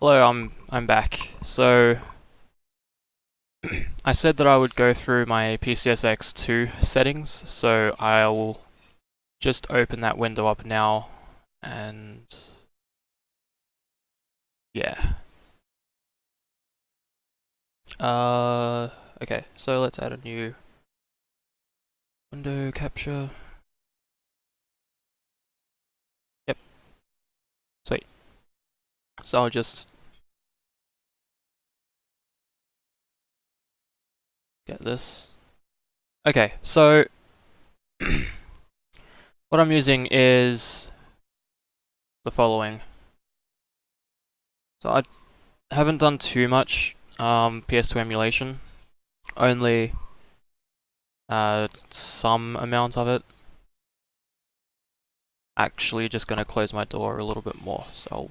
Hello, I'm back. So I said that I would go through my PCSX2 settings, so I'll just open that window up now, and yeah. Okay, so let's add a new window capture. Yep, sweet. So I'll just get this. Okay, so what I'm using is the following. So I haven't done too much PS2 emulation, only some amount of it. Actually just going to close my door a little bit more, so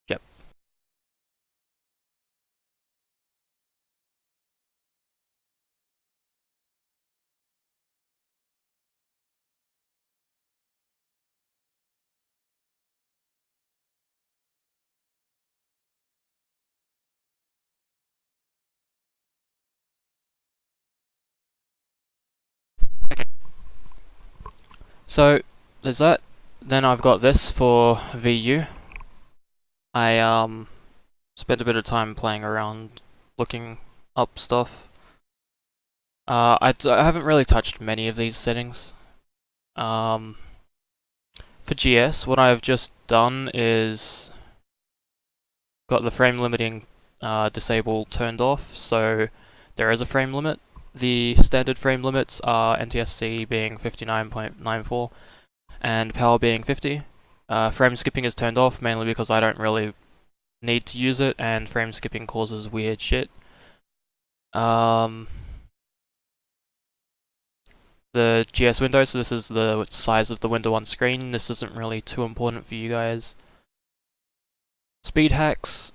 yep. So there's that. Then I've got this for VU. I spent a bit of time playing around, looking up stuff. I haven't really touched many of these settings. For GS, what I've just done is got the frame limiting disable turned off, so there is a frame limit. The standard frame limits are NTSC being 59.94 and power being 50. Frame skipping is turned off mainly because I don't really need to use it, and frame skipping causes weird shit. The GS window, so this is the size of the window on screen. This isn't really too important for you guys. Speed hacks.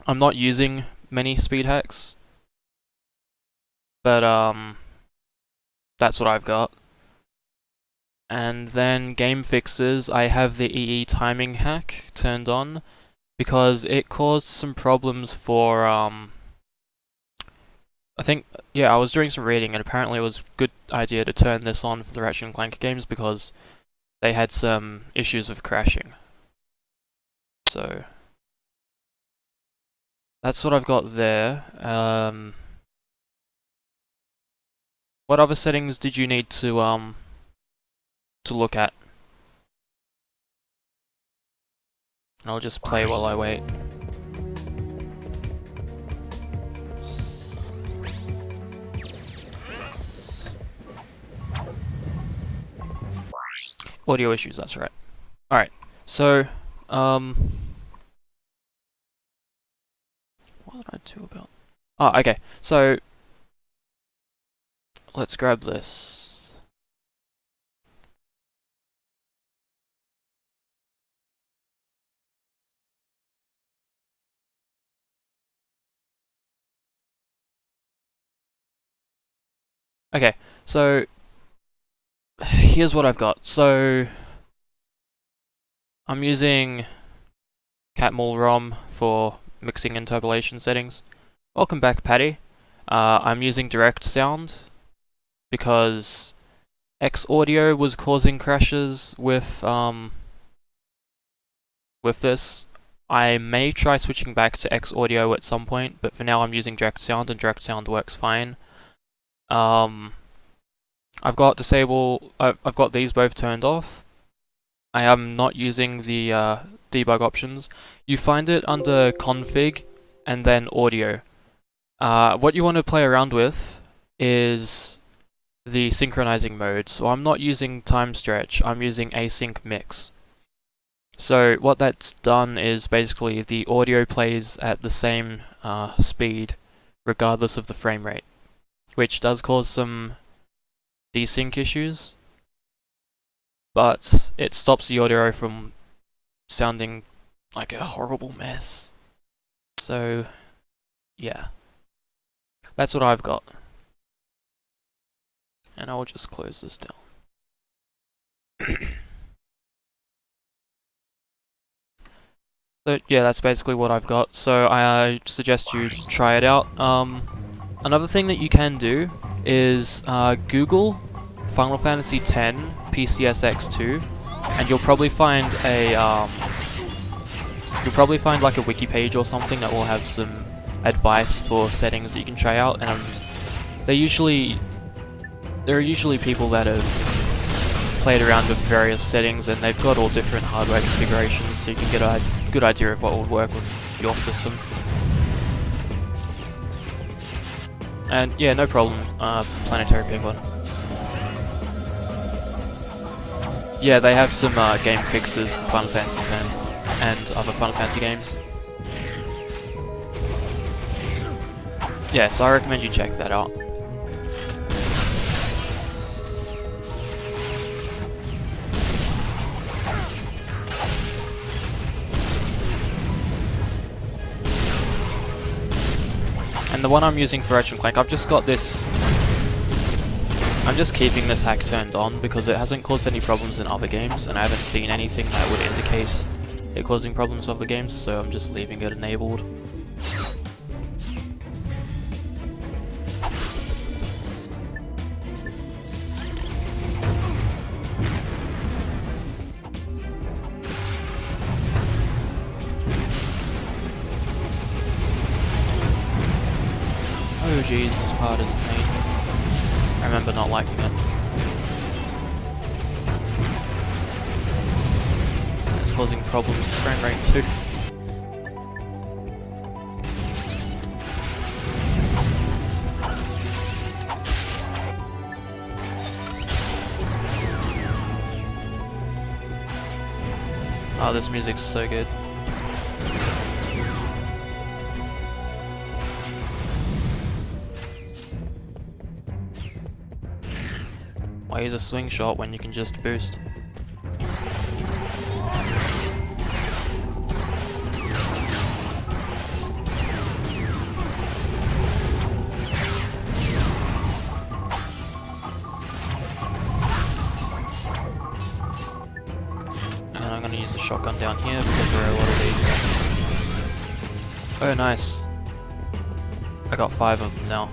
I'm not using many speed hacks, but that's what I've got. And then game fixes, I have the EE timing hack turned on because it caused some problems for I think, yeah, I was doing some reading and apparently it was a good idea to turn this on for the Ratchet Clank games because they had some issues with crashing. So that's what I've got there. What other settings did you need to look at? I'll just play while I wait. Audio issues, that's right. Alright, so, what did I do about... Oh, okay, so, let's grab this. Okay, so, here's what I've got. So, I'm using Catmull ROM for mixing and interpolation settings. Welcome back, Patty. I'm using direct sound because X audio was causing crashes with this. I may try switching back to X audio at some point, but for now I'm using direct sound, and direct sound works fine. I've got these both turned off. I am not using the debug options. You find it under config and then audio. What you want to play around with is the synchronizing mode. So I'm not using time stretch, I'm using async mix. So what that's done is basically the audio plays at the same speed regardless of the frame rate, which does cause some desync issues, but it stops the audio from sounding like a horrible mess. So, yeah. That's what I've got. And I'll just close this down. So yeah, that's basically what I've got. So I suggest you try it out. Another thing that you can do is Google Final Fantasy X PCSX2, and you'll probably find like a wiki page or something that will have some advice for settings that you can try out. And there are usually people that have played around with various settings, and they've got all different hardware configurations, so you can get a good idea of what would work with your system. And yeah, no problem, Planetary Penguin. Yeah, they have some game fixes for Final Fantasy X and other Final Fantasy games. Yeah, so I recommend you check that out. And the one I'm using for Ratchet Clank, I've just got this... I'm just keeping this hack turned on because it hasn't caused any problems in other games, and I haven't seen anything that would indicate it causing problems with other games, so I'm just leaving it enabled. Oh jeez, this part is a pain. I remember not liking it. It's causing problems with frame rate too. Oh, this music's so good. Why use a swing shot when you can just boost? And I'm gonna use the shotgun down here because there are a lot of these. Oh nice. I got 5 of them now.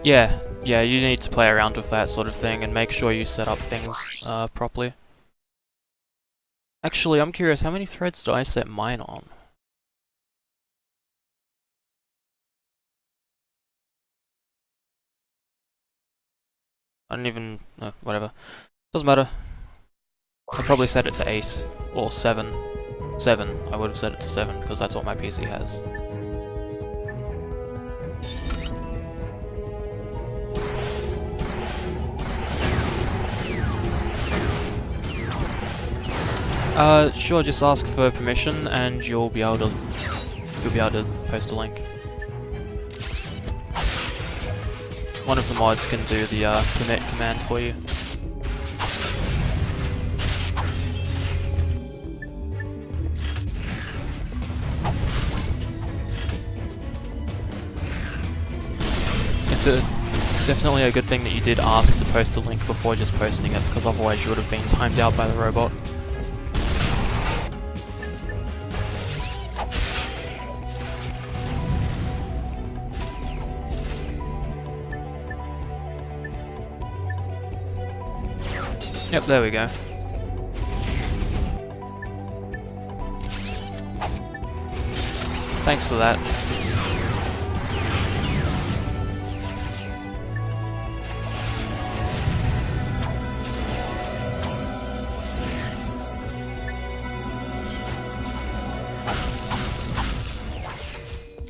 Yeah, you need to play around with that sort of thing and make sure you set up things properly. Actually, I'm curious, how many threads do I set mine on? I don't even... whatever. Doesn't matter. I'd probably set it to 8 or 7. 7. I would have set it to 7 because that's what my PC has. Sure, just ask for permission and you'll be able to post a link. One of the mods can do the permit command for you. It's definitely a good thing that you did ask to post a link before just posting it, because otherwise you would have been timed out by the robot. Yep, there we go. Thanks for that.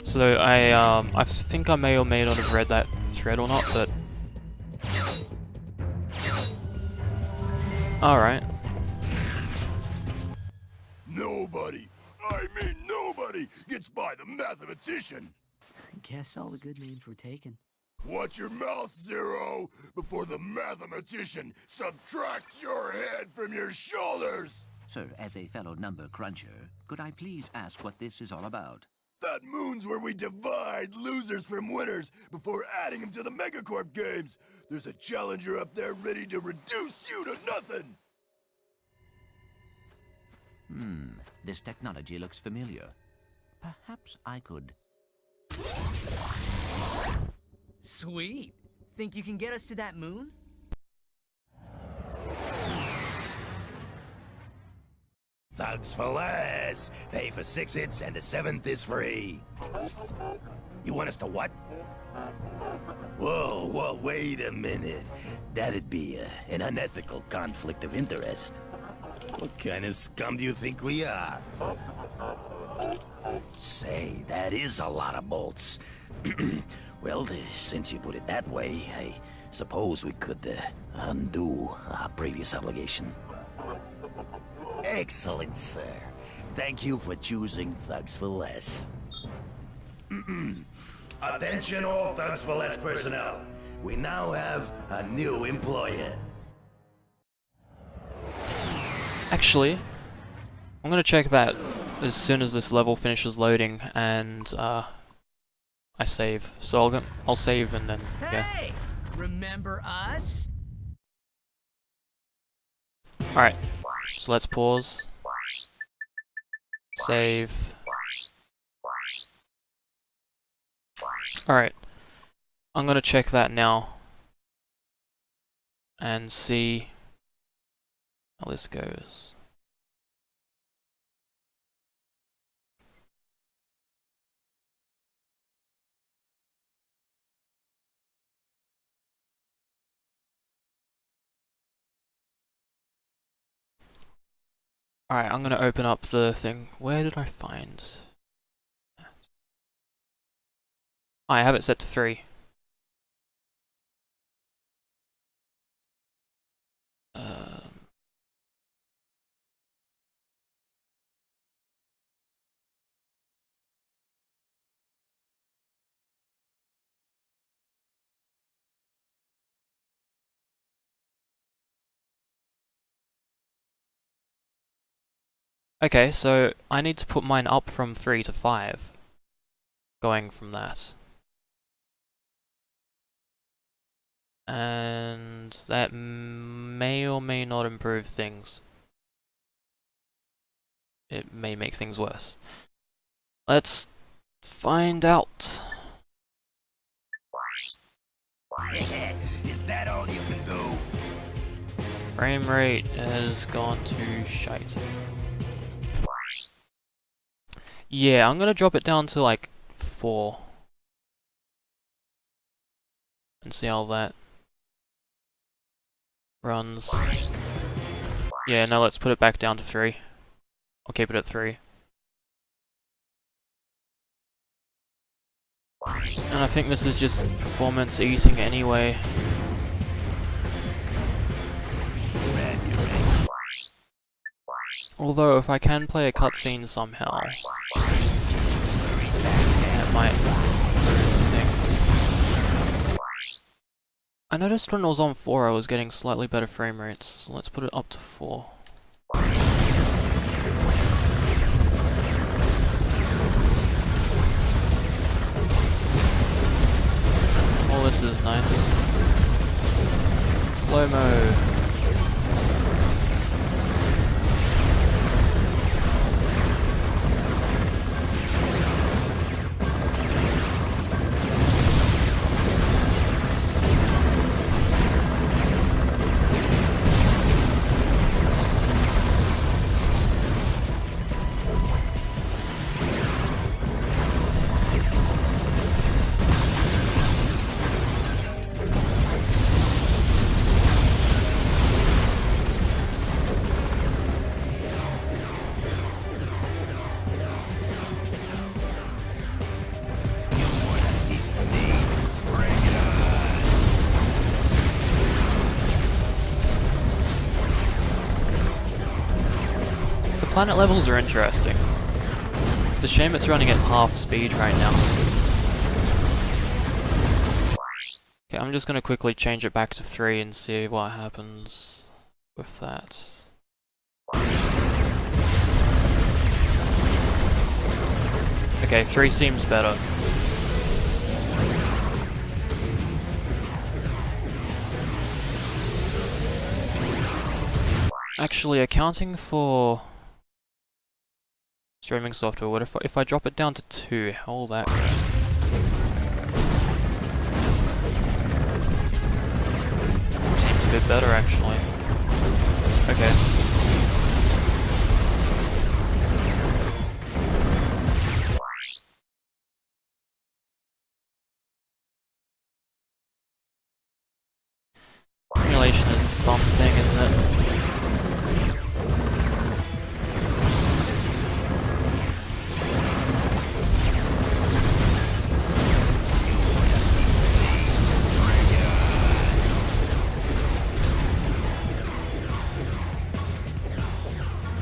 So I think I may or may not have read that thread or not, but alright. Nobody, I mean nobody, gets by the mathematician. Guess all the good names were taken. Watch your mouth, Zero, before the mathematician subtracts your head from your shoulders. Sir, as a fellow number cruncher, could I please ask what this is all about? That moon's where we divide losers from winners before adding them to the Megacorp games. There's a challenger up there ready to reduce you to nothing. This technology looks familiar. Perhaps I could... Sweet. Think you can get us to that moon? Thugs for less. Pay for 6 hits and the 7th is free. You want us to what? Whoa, wait a minute. That'd be an unethical conflict of interest. What kind of scum do you think we are? Say, that is a lot of bolts. Well, since you put it that way, I suppose we could undo our previous obligation. Excellent, sir. Thank you for choosing Thugs for Less. Attention all Thugs for Less personnel. We now have a new employer. Actually, I'm gonna check that as soon as this level finishes loading and I save. So I'll save and then yeah. Hey! Remember us? Alright, so let's pause. Save. Alright, I'm gonna check that now and see how this goes. Alright, I'm gonna open up the thing. Where did I find that? I have it set to 3. Okay, so I need to put mine up from 3 to 5. Going from that. And that may or may not improve things. It may make things worse. Let's find out. Is that all you can do? Frame rate has gone to shite. Yeah, I'm gonna drop it down to like 4. And see how that runs. Yeah, no, let's put it back down to 3. I'll keep it at 3. And I think this is just performance eating anyway. Although, if I can play a cutscene somehow, that might improve things. I noticed when it was on 4 I was getting slightly better frame rates, so let's put it up to 4. Oh, this is nice. Slow-mo. Planet levels are interesting. It's a shame it's running at half speed right now. Okay, I'm just gonna quickly change it back to 3 and see what happens with that. Okay, 3 seems better. Actually, accounting for streaming software, what if I drop it down to 2, how will that go? Seems a bit better actually. Okay. Simulation is a fun thing, isn't it?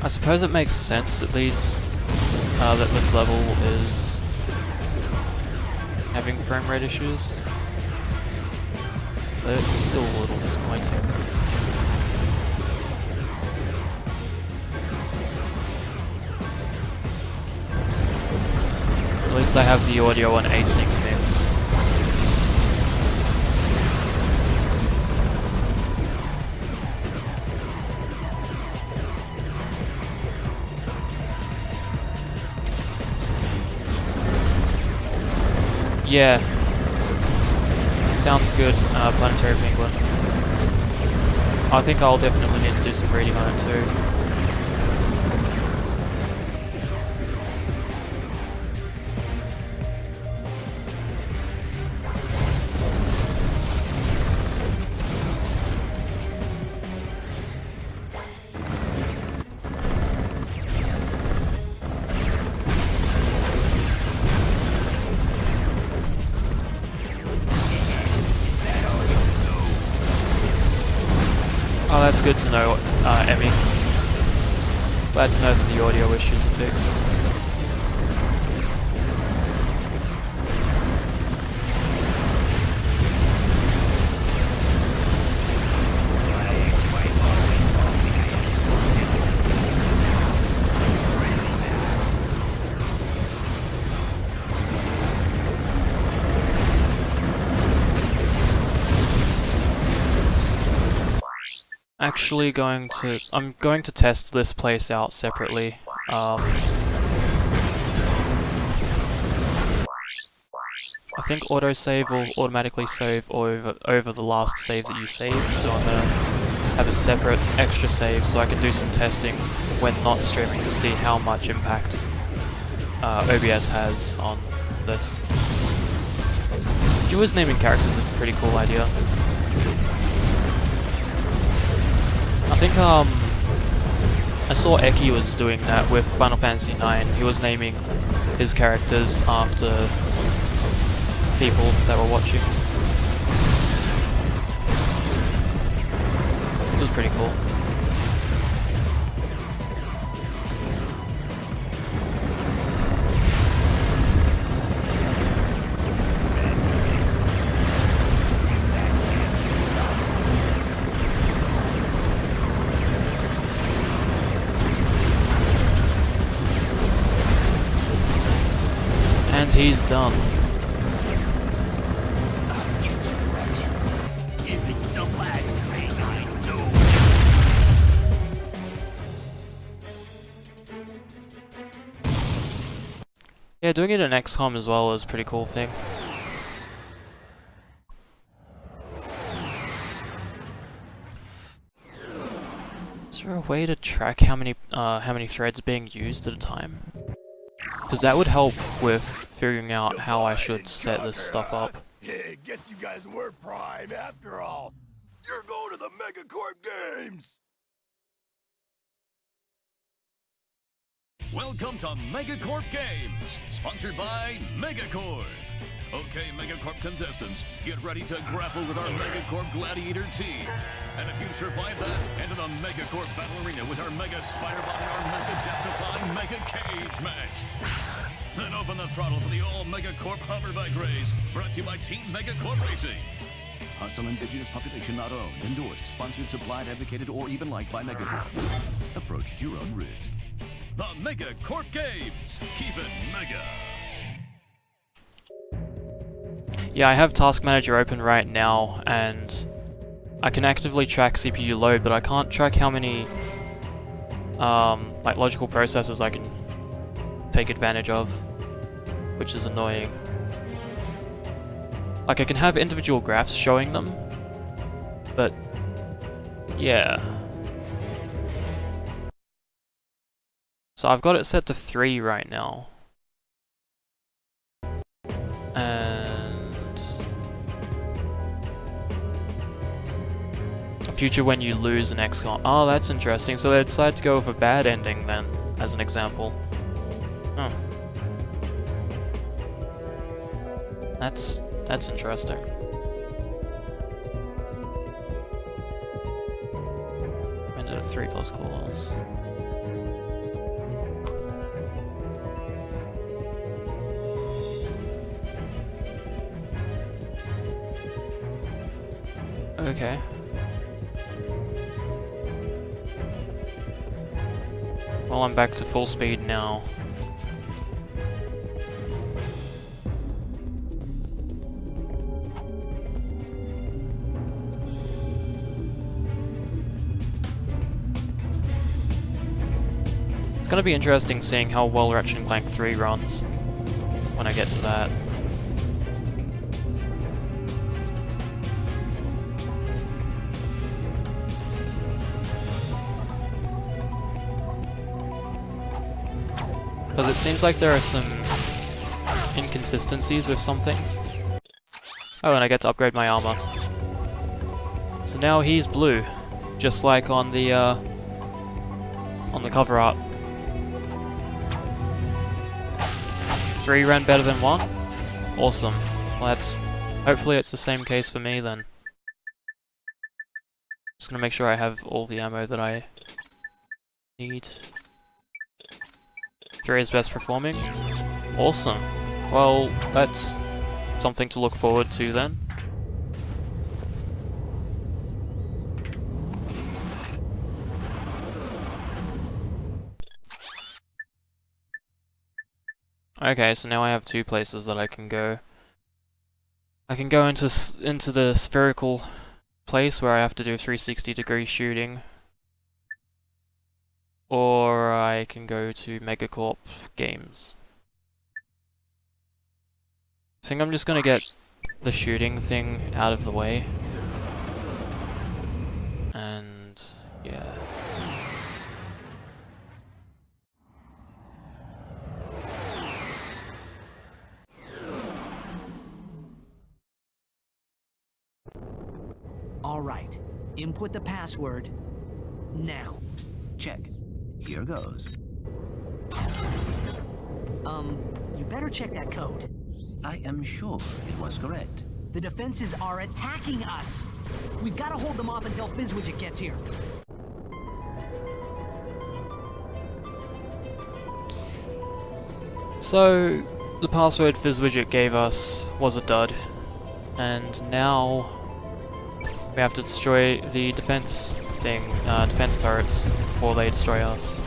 I suppose it makes sense that that this level is having frame rate issues, but it's still a little disappointing. At least I have the audio on async mix. Yeah. Sounds good, Planetary Penguin. I think I'll definitely need to do some reading on it too. Oh, that's good to know, Emmy. Glad to know that the audio issues are fixed. Actually I'm going to test this place out separately. I think autosave will automatically save over the last save that you saved, so I'm gonna have a separate extra save so I can do some testing when not streaming to see how much impact OBS has on this. Viewers naming characters is a pretty cool idea. I think I saw Eki was doing that with Final Fantasy IX. He was naming his characters after people that were watching. It was pretty cool. And he's done. I'll get you, Ratchet. If it's the last thing I do. Yeah, doing it in XCOM as well is a pretty cool thing. Is there a way to track how many threads are being used at a time? Because that would help with figuring out how I should set this stuff up. Yeah, guess you guys were prime after all. You're going to the Megacorp Games! Welcome to Megacorp Games, sponsored by Megacorp. Okay, Megacorp contestants, get ready to grapple with our Megacorp Gladiator team. And if you survive that, enter the Megacorp Battle Arena with our Mega Spider-Bot and our Mega Death-defying Mega Cage match. Then open the throttle for the all-Megacorp Hoverbike Race, brought to you by Team Megacorp Racing. Hostile indigenous population not owned, endorsed, sponsored, supplied, advocated, or even liked by Megacorp. Approach at your own risk. The Megacorp Games. Keep it mega. Yeah, I have Task Manager open right now, and I can actively track CPU load, but I can't track how many like logical processors I can take advantage of, which is annoying. Like, I can have individual graphs showing them, but yeah. So I've got it set to 3 right now. And a future when you lose an XCOM. Oh, that's interesting. So they decided to go with a bad ending then, as an example. Oh. That's interesting. When did 3 plus calls? Okay. Well, I'm back to full speed now. It's gonna be interesting seeing how well Ratchet Clank 3 runs when I get to that. Because it seems like there are some inconsistencies with some things. Oh, and I get to upgrade my armor. So now he's blue, just like on the cover art. 3 ran better than 1? Awesome. Well, hopefully it's the same case for me then. Just gonna make sure I have all the ammo that I need. 3 is best performing. Awesome. Well, that's something to look forward to then. Okay, so now I have 2 places that I can go. I can go into the spherical place where I have to do 360-degree shooting. Or I can go to Megacorp Games. I think I'm just gonna get the shooting thing out of the way. And yeah. All right. Input the password now. Check. Here goes. You better check that code. I am sure it was correct. The defenses are attacking us. We've got to hold them off until Fizzwidget gets here. So, the password Fizzwidget gave us was a dud. And now we have to destroy the defense turrets before they destroy us.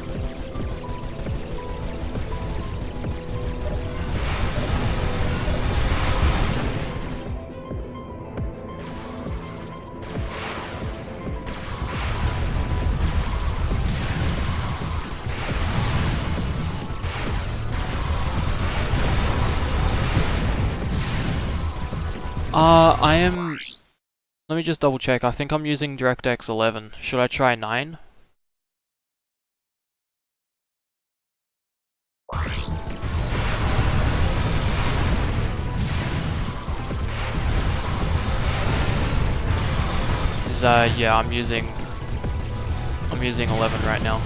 Let me just double check. I think I'm using DirectX 11. Should I try 9? Yeah, I'm using 11 right now.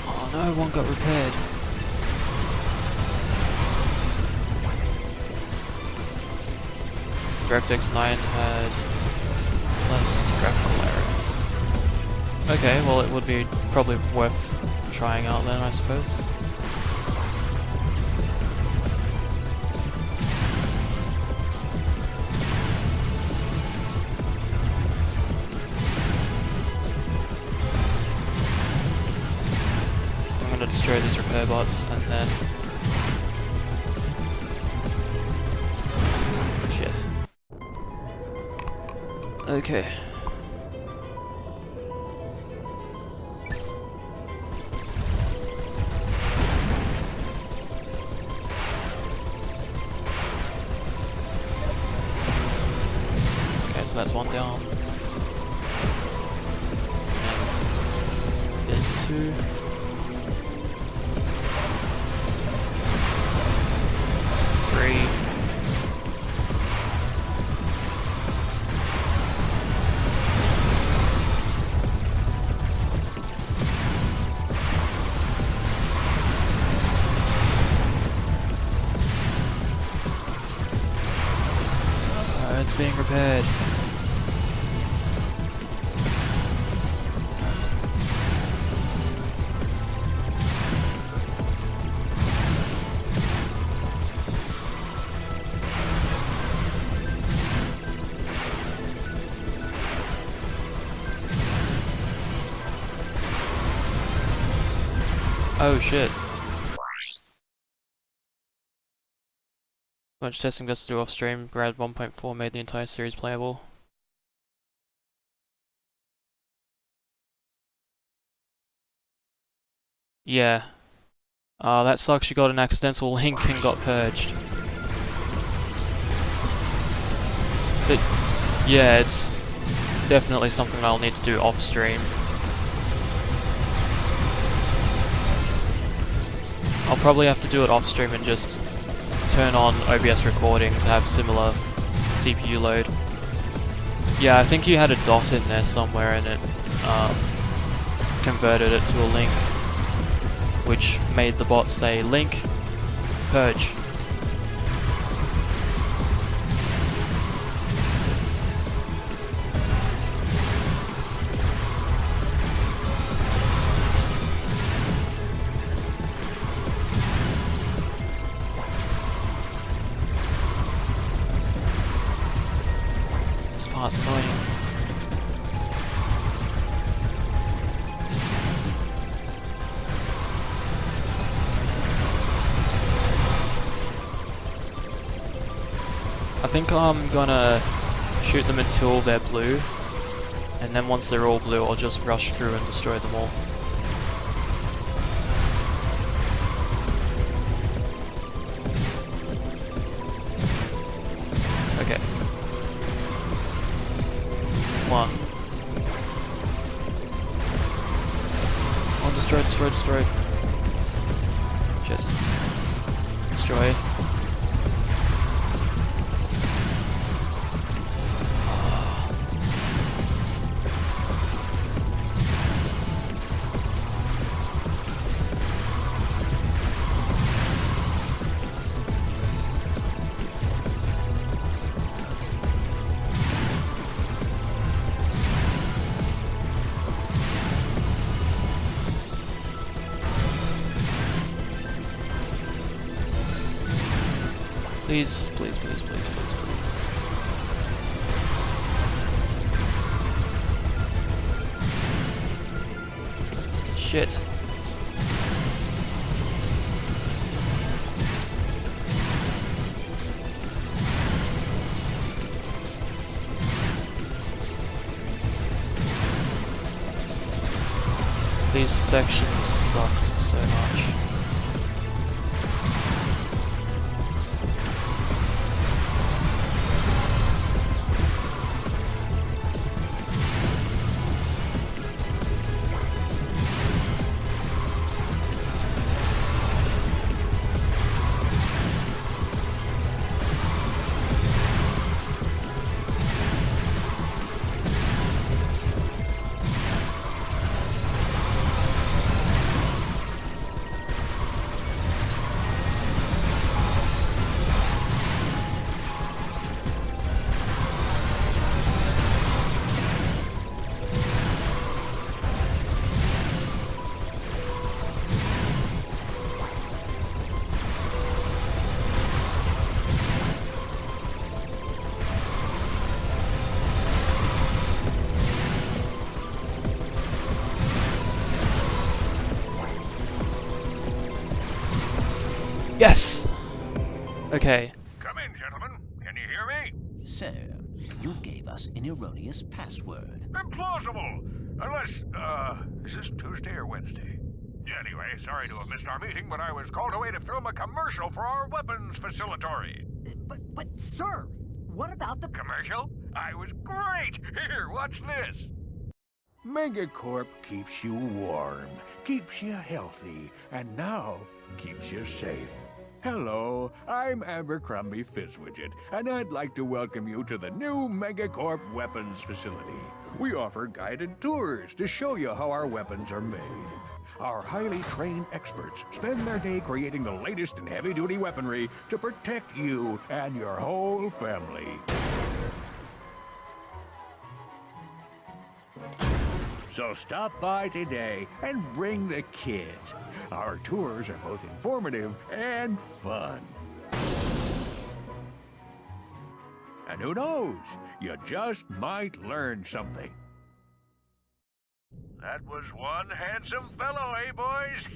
Oh no, one got repaired. DirectX 9 had less graphical errors. Okay, well it would be probably worth trying out then, I suppose. I'm gonna destroy these repair bots and then... Shit. Okay. So that's one down. And there's two. Three. It's being repaired. Oh shit. Much testing just to do off stream, grad 1.4 made the entire series playable. Yeah. That sucks, you got an accidental link and got purged. But yeah, it's definitely something I'll need to do off stream. I'll probably have to do it off stream and just turn on OBS recording to have similar CPU load. Yeah, I think you had a dot in there somewhere and it converted it to a link, which made the bot say link purge. That's annoying. I think I'm gonna shoot them until they're blue, and then once they're all blue I'll just rush through and destroy them all. Okay. One. One destroyed, destroyed, destroyed. Just destroy. Please, please, please, please, please, please. Shit. These sections sucked so much. Yes! Okay. Come in, gentlemen. Can you hear me? Sir, you gave us an erroneous password. Implausible! Unless, is this Tuesday or Wednesday? Anyway, sorry to have missed our meeting, but I was called away to film a commercial for our weapons facility. But, sir, what about the... Commercial? I was great! Here, watch this! Megacorp keeps you warm, keeps you healthy, and now keeps you safe. Hello, I'm Abercrombie Fizzwidget, and I'd like to welcome you to the new Megacorp Weapons Facility. We offer guided tours to show you how our weapons are made. Our highly trained experts spend their day creating the latest in heavy-duty weaponry to protect you and your whole family. So stop by today and bring the kids. Our tours are both informative and fun. And who knows, you just might learn something. That was one handsome fellow, eh, boys?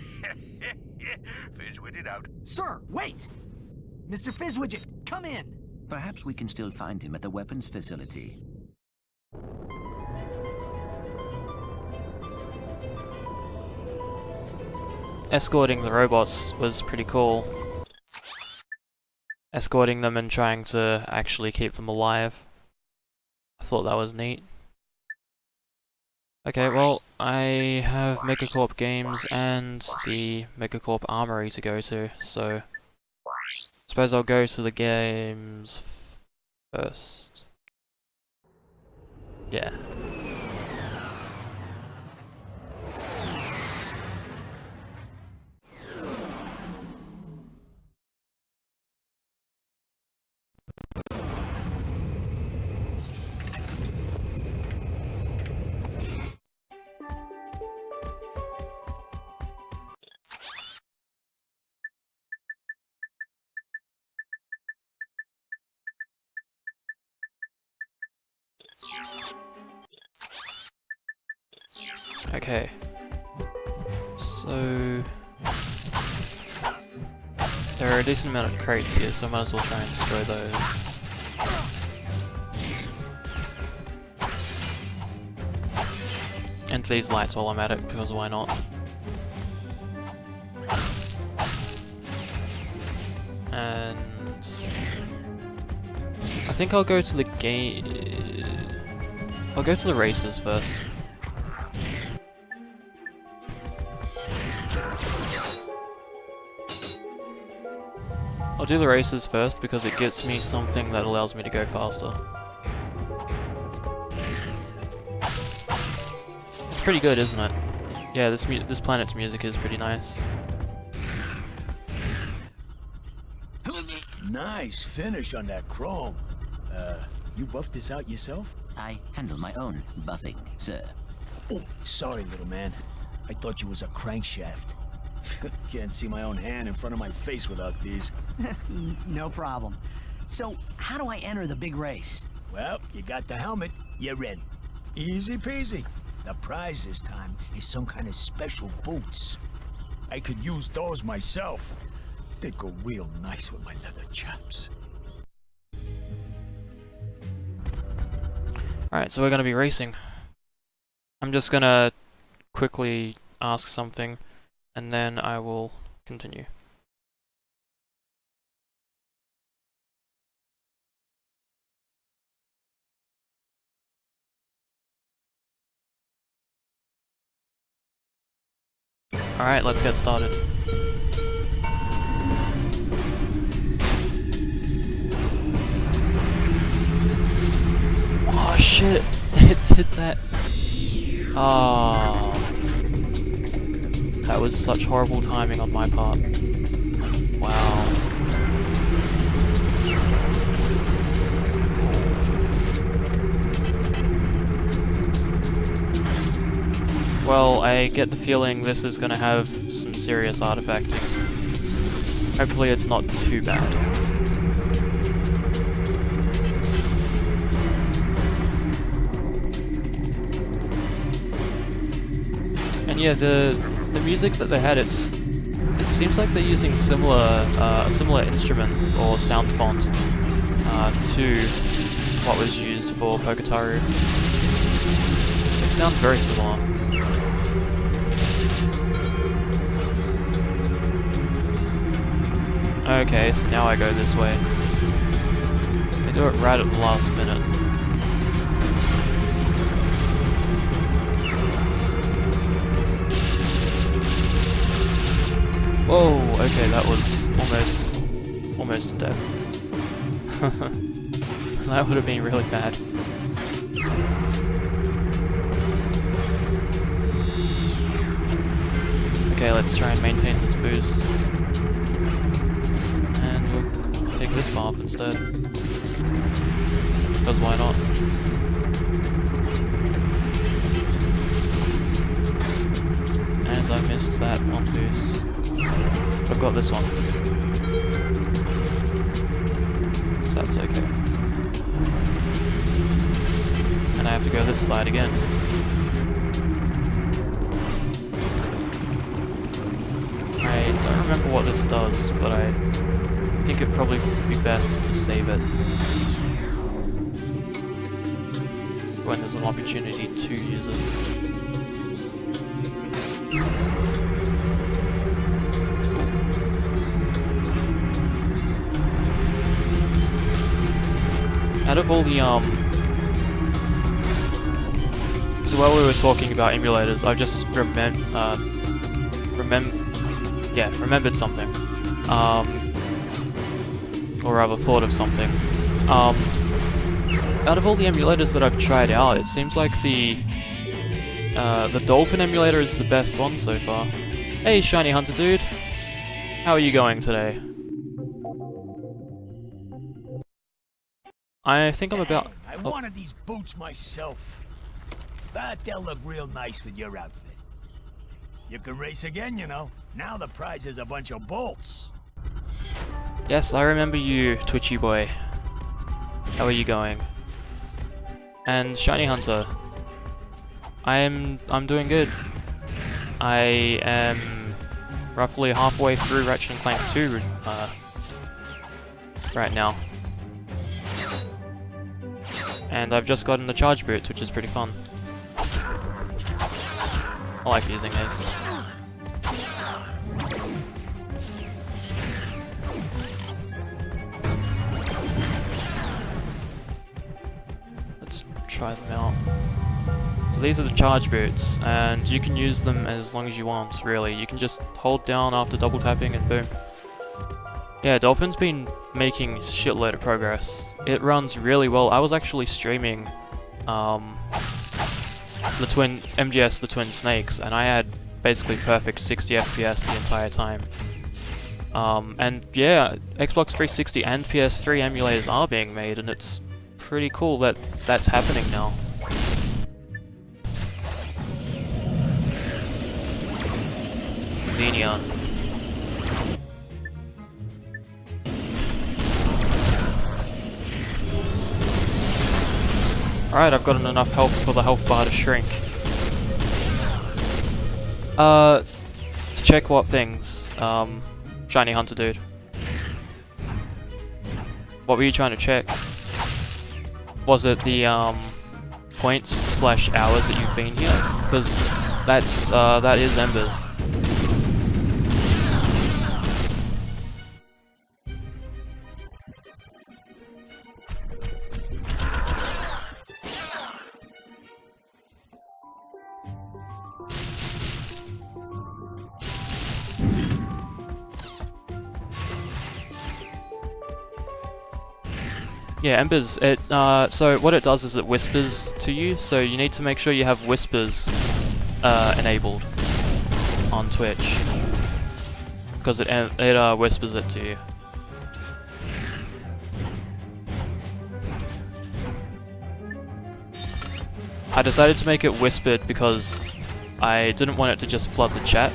Fizzwidget out. Sir, wait! Mr. Fizzwidget, come in! Perhaps we can still find him at the weapons facility. Escorting the robots was pretty cool. Escorting them and trying to actually keep them alive. I thought that was neat. Okay, well, I have Megacorp Games and the Megacorp Armory to go to, so suppose I'll go to the games first. Yeah. Okay, so there are a decent amount of crates here, so I might as well try and destroy those. And these lights while I'm at it, because why not? And I think I'll go to the game. I'll go to the races first. I'll do the races first because it gets me something that allows me to go faster. It's pretty good, isn't it? Yeah, this planet's music is pretty nice. Nice finish on that chrome. You buffed this out yourself? I handle my own buffing, sir. Oh, sorry, little man. I thought you was a crankshaft. Can't see my own hand in front of my face without these. No problem. So, how do I enter the big race? Well, you got the helmet, you're in. Easy peasy. The prize this time is some kind of special boots. I could use those myself. They'd go real nice with my leather chaps. Alright, so we're gonna be racing. I'm just gonna quickly ask something, and then I will continue. Alright, let's get started. Oh shit, it did that. Oh. That was such horrible timing on my part. Wow. Well, I get the feeling this is gonna have some serious artifacting. Hopefully it's not too bad. And yeah, the music that they had, it's seems like they're using a similar instrument or sound font to what was used for Poketaru. It sounds very similar. Okay, so now I go this way. They do it right at the last minute. Whoa, okay, that was almost a death. That would have been really bad. Okay, let's try and maintain this boost. And we'll take this path instead. Because why not? And I missed that one boost. I've got this one. So that's okay. And I have to go this side again. I don't remember what this does, but I think it'd probably be best to save it when there's an opportunity to use it. Out of all the so while we were talking about emulators, I just remembered something, or rather thought of something. Out of all the emulators that I've tried out, it seems like the Dolphin emulator is the best one so far. Hey, Shiny Hunter dude, how are you going today? I think I'm about. I wanted these boots myself. But they'll look real nice with your outfit. You can race again, you know. Now the prize is a bunch of bolts. Yes, I remember you, Twitchy boy. How are you going? And Shiny Hunter, I'm doing good. I am roughly halfway through Ratchet Clank 2 right now. And I've just gotten the charge boots, which is pretty fun. I like using these. Let's try them out. So these are the charge boots, and you can use them as long as you want, really. You can just hold down after double tapping and boom. Yeah, Dolphin's been making a shitload of progress. It runs really well. I was actually streaming MGS the Twin Snakes, and I had basically perfect 60 FPS the entire time. And yeah, Xbox 360 and PS3 emulators are being made, and it's pretty cool that that's happening now. Xenion. Alright, I've gotten enough health for the health bar to shrink. To check what things, Shiny Hunter dude. What were you trying to check? Was it the, points / hours that you've been here? Because that's, that is Embers. Yeah, Embers, it, so what it does is it whispers to you, so you need to make sure you have whispers, enabled on Twitch. Because it whispers it to you. I decided to make it whispered because I didn't want it to just flood the chat.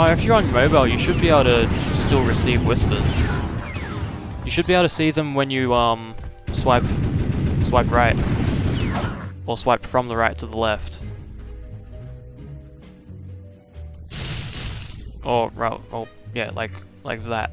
Oh, if you're on mobile, you should be able to still receive whispers. You should be able to see them when you swipe right, or swipe from the right to the left, or yeah, like that.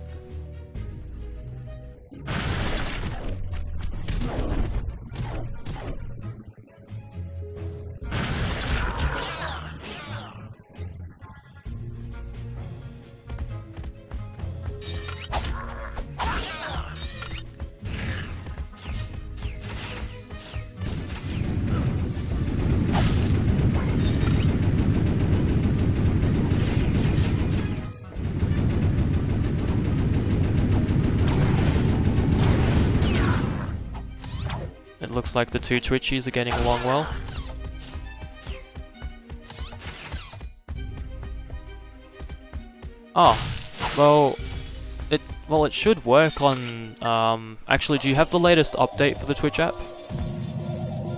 It looks like the two Twitchies are getting along well. Oh, well, it should work on, actually, do you have the latest update for the Twitch app?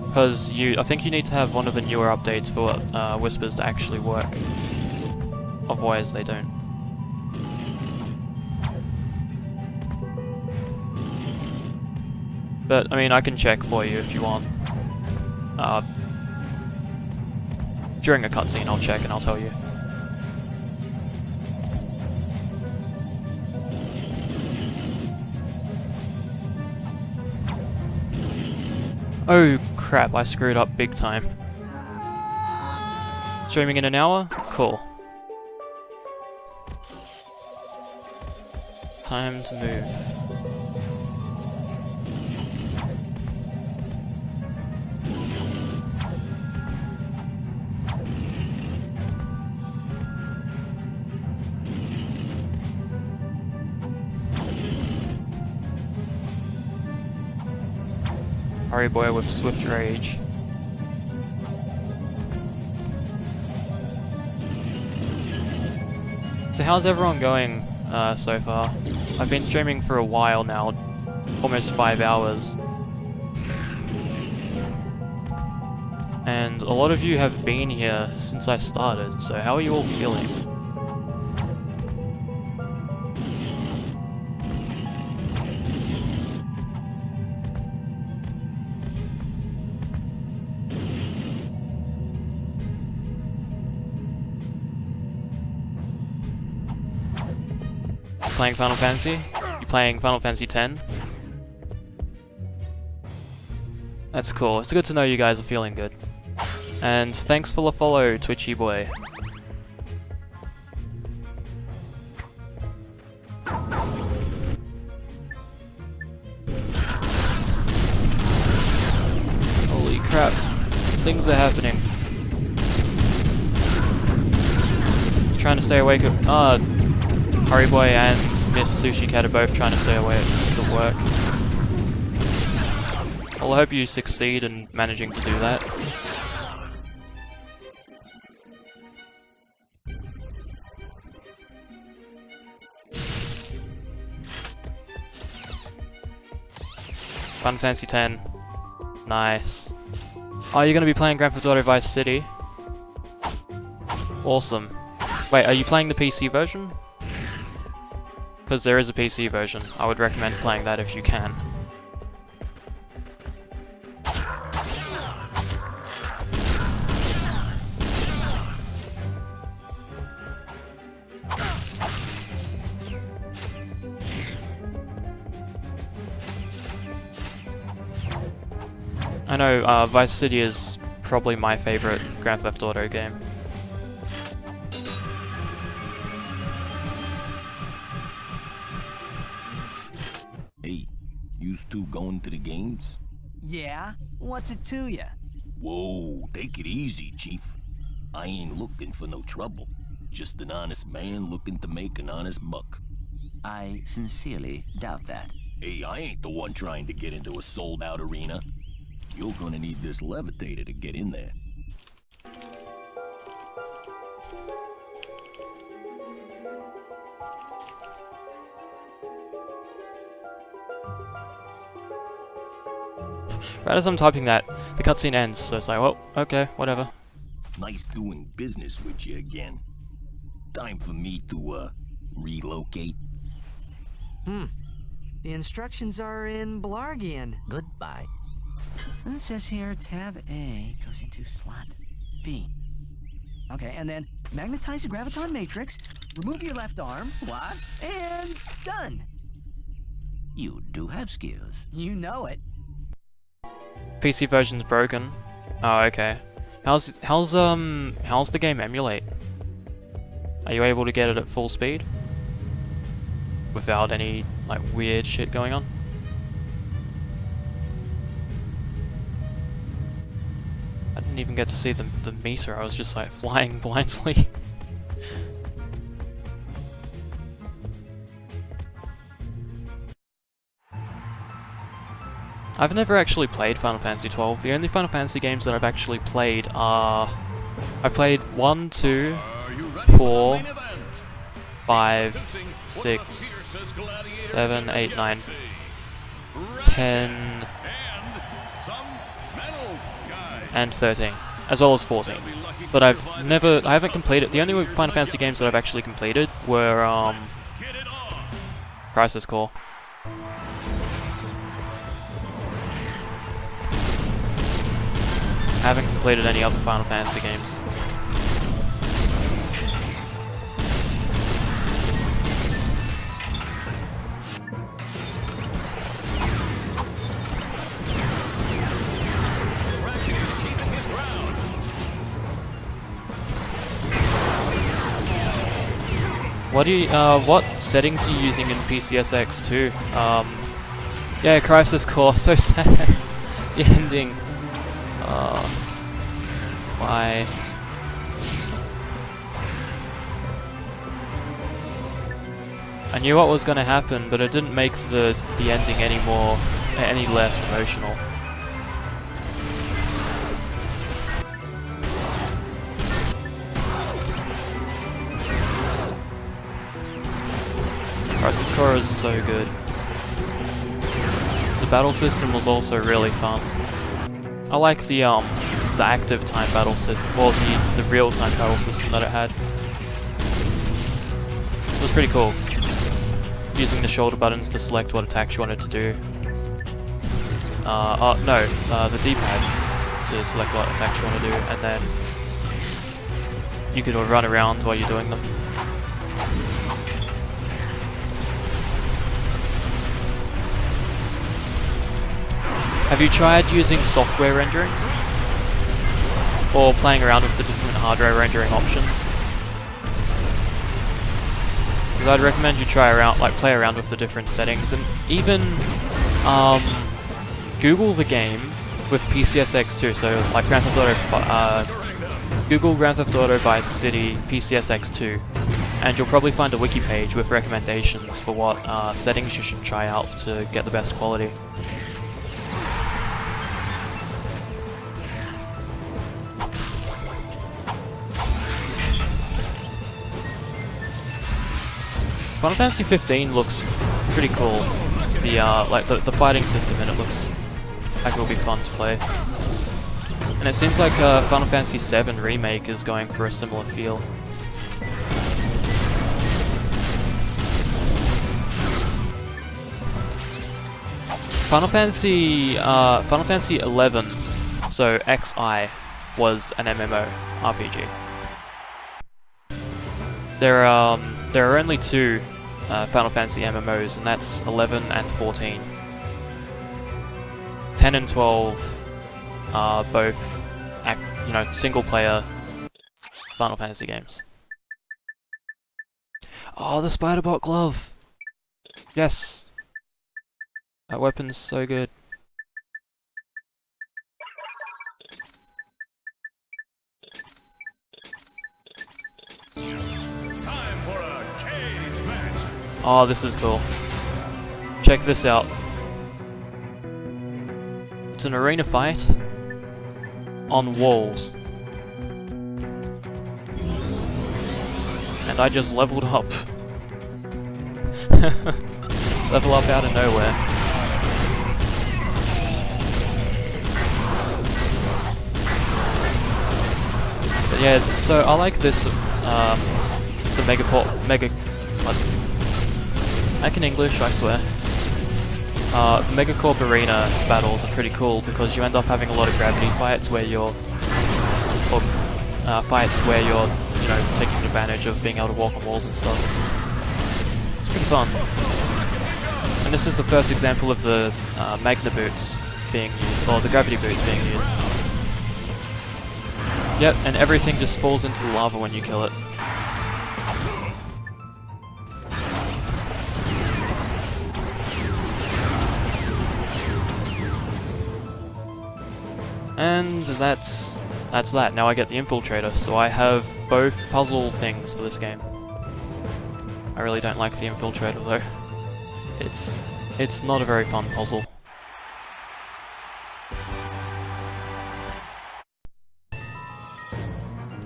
Because I think you need to have one of the newer updates for whispers to actually work. Otherwise, they don't. But, I mean, I can check for you if you want. During a cutscene, I'll check and I'll tell you. Oh crap, I screwed up big time. Streaming in an hour? Cool. Time to move. Hurry boy with swift rage. So how's everyone going so far? I've been streaming for a while now, almost 5 hours. And a lot of you have been here since I started, so how are you all feeling? Playing Final Fantasy? You playing Final Fantasy X? That's cool. It's good to know you guys are feeling good. And thanks for the follow, Twitchy boy. Holy crap. Things are happening. Trying to stay awake at... Hurry Boy and Miss Sushi Cat are both trying to stay away at work. Well, I hope you succeed in managing to do that. Final Fantasy X. Nice. Oh, you're gonna be playing Grand Theft Auto Vice City? Awesome. Wait, are you playing the PC version? Because there is a PC version. I would recommend playing that if you can. I know Vice City is probably my favorite Grand Theft Auto game. Hey, you two going to the games? Yeah? What's it to ya? Whoa, take it easy, Chief. I ain't looking for no trouble. Just an honest man looking to make an honest buck. I sincerely doubt that. Hey, I ain't the one trying to get into a sold-out arena. You're gonna need this levitator to get in there. Right as I'm typing that, the cutscene ends, so it's like, well, okay, whatever. Nice doing business with you again. Time for me to, relocate. The instructions are in Blargian. Goodbye. And it says here, tab A goes into slot B. Okay, and then magnetize the graviton matrix, remove your left arm, What? and done. You do have skills. You know it. PC version's broken. Oh, okay. How's the game emulate? Are you able to get it at full speed? Without any, like, weird shit going on? I didn't even get to see the meter, I was just like flying blindly. I've never actually played Final Fantasy XII. The only Final Fantasy games that I've actually played are... I've played 1, 2, 4, 5, 6, 7, 8, 9, 10, and 13, as well as 14. But I haven't completed, the only Final Fantasy games that I've actually completed were, Crisis Core. I haven't completed any other Final Fantasy games. What settings are you using in PCSX2? Yeah, Crisis Core, so sad. The ending. Why? I knew what was gonna happen, but it didn't make the ending any less emotional. Crisis Core is so good. The battle system was also really fun. I like the active time battle system, or the real time battle system that it had. It was pretty cool. Using the shoulder buttons to select what attacks you wanted to do. The D-pad to select what attacks you want to do, and then you could run around while you're doing them. Have you tried using software rendering? Or playing around with the different hardware rendering options? Because I'd recommend you play around with the different settings, and even Google the game with PCSX2. So like Google Grand Theft Auto Vice City PCSX2, and you'll probably find a wiki page with recommendations for what settings you should try out to get the best quality. Final Fantasy 15 looks pretty cool. The fighting system in it looks like it'll be fun to play. And it seems like Final Fantasy 7 Remake is going for a similar feel. Final Fantasy 11, so XI, was an MMO RPG. There are only two Final Fantasy MMOs, and that's 11 and 14. 10 and 12 are both, single-player Final Fantasy games. Oh, the Spider-Bot glove! Yes! That weapon's so good. Oh, this is cool. Check this out. It's an arena fight on walls. And I just leveled up. Level up out of nowhere. But yeah, so I like this, the what? I can English, I swear. Megacorp Arena battles are pretty cool because you end up having a lot of gravity fights where you're, you know, taking advantage of being able to walk on walls and stuff. It's pretty fun. And this is the first example of the Magna boots being used, or the gravity boots being used. Yep, and everything just falls into the lava when you kill it. And that's that. Now I get the Infiltrator, so I have both puzzle things for this game. I really don't like the Infiltrator though. It's not a very fun puzzle.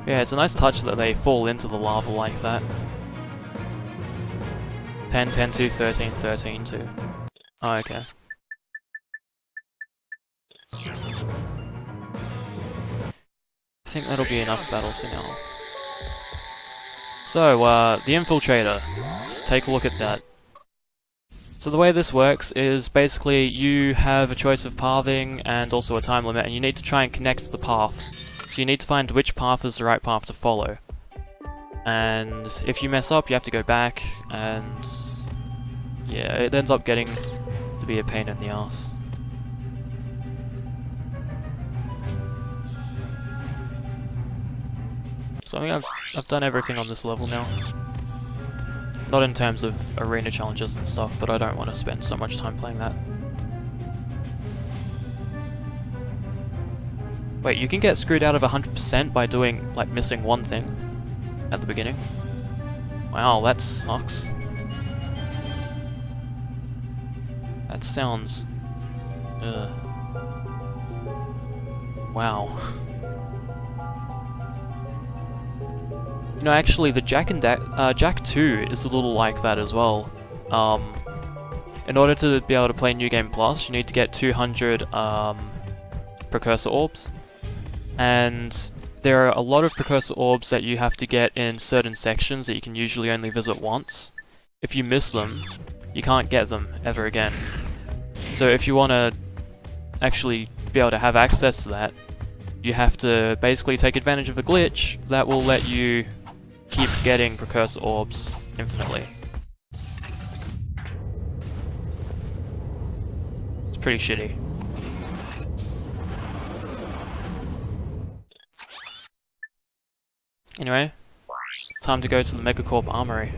Yeah, it's a nice touch that they fall into the lava like that. 10, 10, 2, 13, 13, 2. Oh, okay. I think that'll be enough battles for now. So, the Infiltrator. Let's take a look at that. So the way this works is basically you have a choice of pathing and also a time limit, and you need to try and connect the path. So you need to find which path is the right path to follow. And if you mess up, you have to go back, and yeah, it ends up getting to be a pain in the ass. So I think I've done everything on this level now. Not in terms of arena challenges and stuff, but I don't want to spend so much time playing that. Wait, you can get screwed out of 100% by doing, like, missing one thing at the beginning? Wow, that sucks. That sounds... Wow. You know, actually, the Jak 2 is a little like that as well. In order to be able to play New Game Plus, you need to get 200 Precursor Orbs. And there are a lot of Precursor Orbs that you have to get in certain sections that you can usually only visit once. If you miss them, you can't get them ever again. So if you want to actually be able to have access to that, you have to basically take advantage of a glitch that will let you keep getting Precursor Orbs infinitely. It's pretty shitty. Anyway, it's time to go to the Megacorp Armory.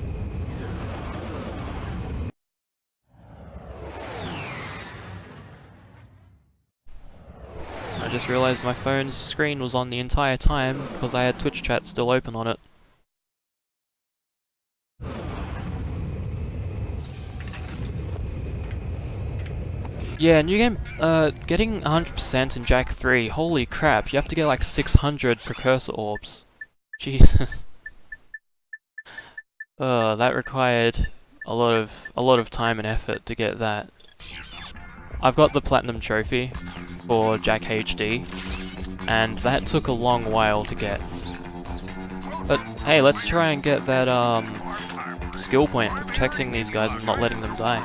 I just realized my phone's screen was on the entire time because I had Twitch chat still open on it. Yeah, new game, getting 100% in Jak 3, holy crap, you have to get like 600 Precursor Orbs. Jesus. That required a lot of time and effort to get that. I've got the Platinum Trophy for Jak HD, and that took a long while to get. But hey, let's try and get that skill point for protecting these guys and not letting them die.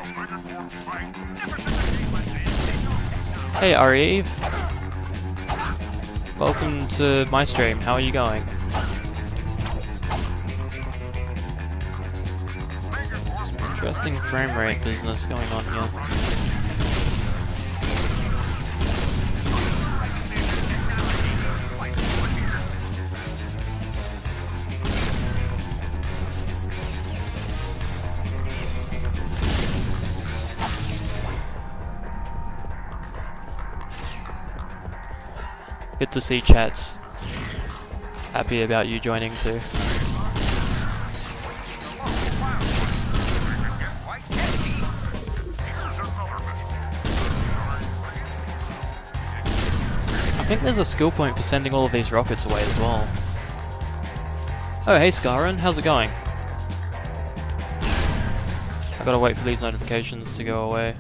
Hey Arieve! Welcome to my stream, how are you going? Some interesting frame rate business going on here. Good to see chat's happy about you joining too. I think there's a skill point for sending all of these rockets away as well. Oh hey Scarin, how's it going? I gotta wait for these notifications to go away.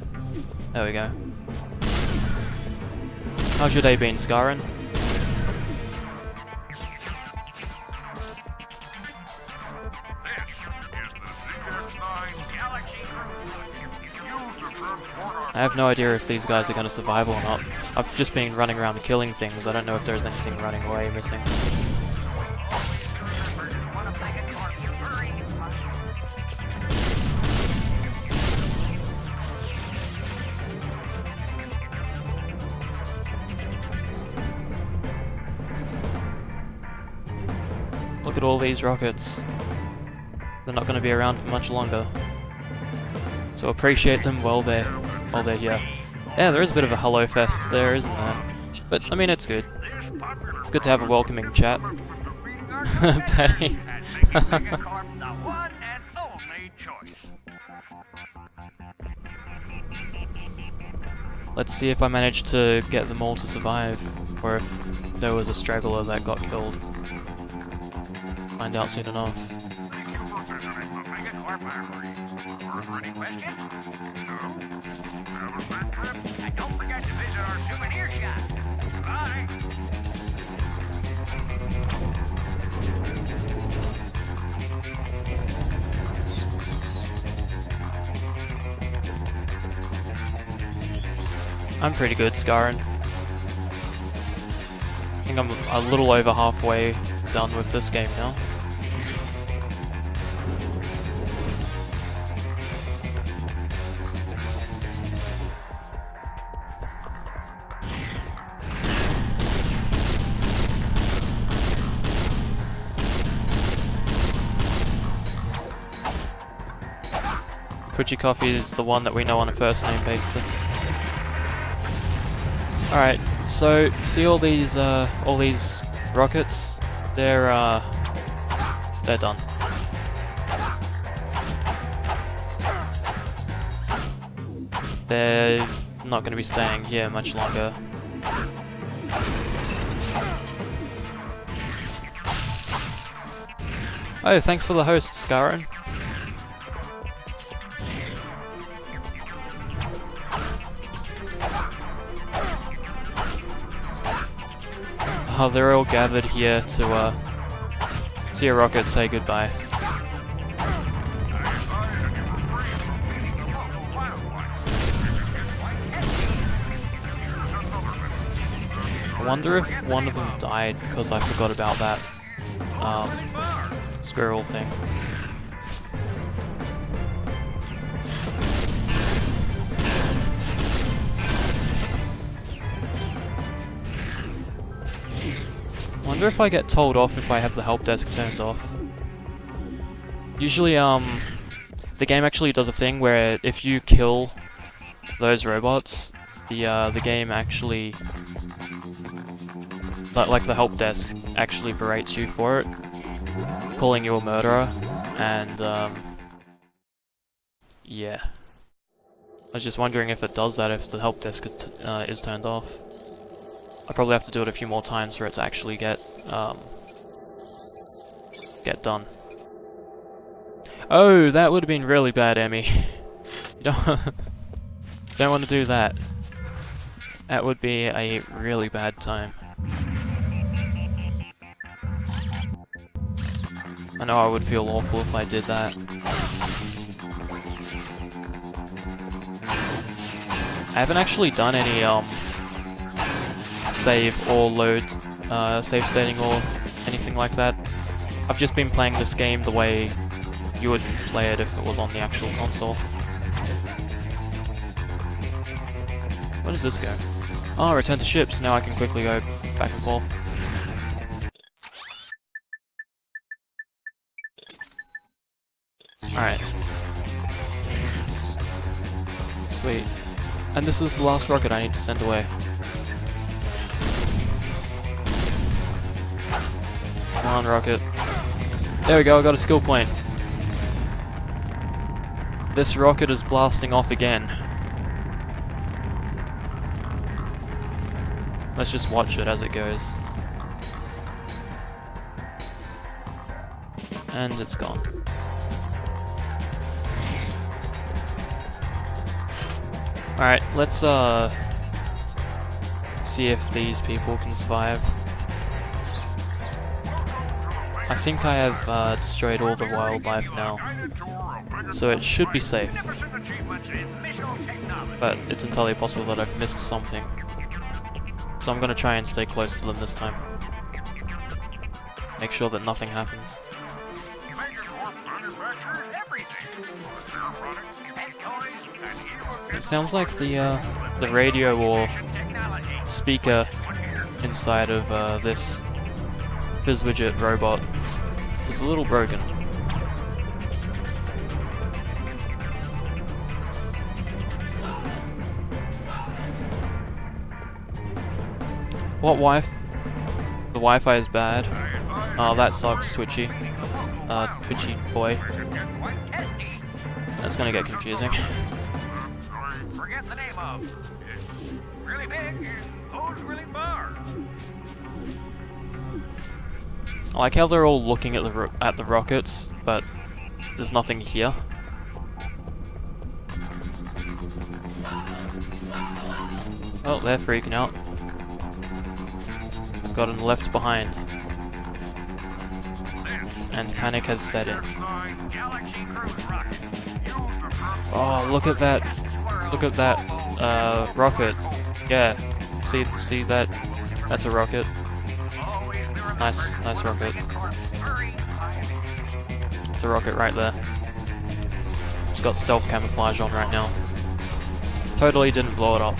There we go. How's your day been, Scarin? I have no idea if these guys are going to survive or not. I've just been running around killing things. I don't know if there's anything running away missing. Look at all these rockets. They're not going to be around for much longer. So appreciate them while they're here. Yeah, there is a bit of a hello fest there, isn't there? But, I mean, it's good. It's good to have a welcoming chat. Patty. Let's see if I manage to get them all to survive, or if there was a straggler that got killed. Find out soon enough. Thank you for visiting the Megacorp Armory. Any questions? No? Have a fun trip. And don't forget to visit our souvenir shop. Bye. I'm pretty good, Scarran. I think I'm a little over halfway done with this game now. Kuchikov is the one that we know on a first name basis. Alright, so see all these rockets? They're done. They're not going to be staying here much longer. Oh, thanks for the host, Scarran. Oh, they're all gathered here to see a rocket say goodbye. I wonder if one of them died because I forgot about that squirrel thing. I wonder if I get told off if I have the help desk turned off. Usually, the game actually does a thing where if you kill those robots, the game actually, like the help desk, actually berates you for it, calling you a murderer, and yeah. I was just wondering if it does that if the help desk is turned off. I probably have to do it a few more times for it to actually get done. Oh, that would have been really bad, Emmy. You don't want to do that. That would be a really bad time. I know I would feel awful if I did that. I haven't actually done any save or load, save stating or anything like that. I've just been playing this game the way you would play it if it was on the actual console. Where does this go? Oh, return to ships. Now I can quickly go back and forth. Alright. Sweet. And this is the last rocket I need to send away. Come on, rocket. There we go, I got a skill point. This rocket is blasting off again. Let's just watch it as it goes. And it's gone. Alright, let's see if these people can survive. I think I have destroyed all the wildlife now, so it should be safe. But it's entirely possible that I've missed something. So I'm gonna try and stay close to them this time. Make sure that nothing happens. It sounds like the radio or speaker inside of this Fizzwidget robot is a little broken. What the Wi-Fi is bad. Oh, that sucks, Twitchy. Twitchy boy. That's gonna get confusing. Forget the name of. It's really big and goes really far. I like how they're all looking at the rockets, but there's nothing here. Oh, they're freaking out. Gotten left behind. And panic has set in. Oh, look at that! Look at that rocket. Yeah, see that? That's a rocket. Nice rocket. It's a rocket right there. It's got stealth camouflage on right now. Totally didn't blow it up.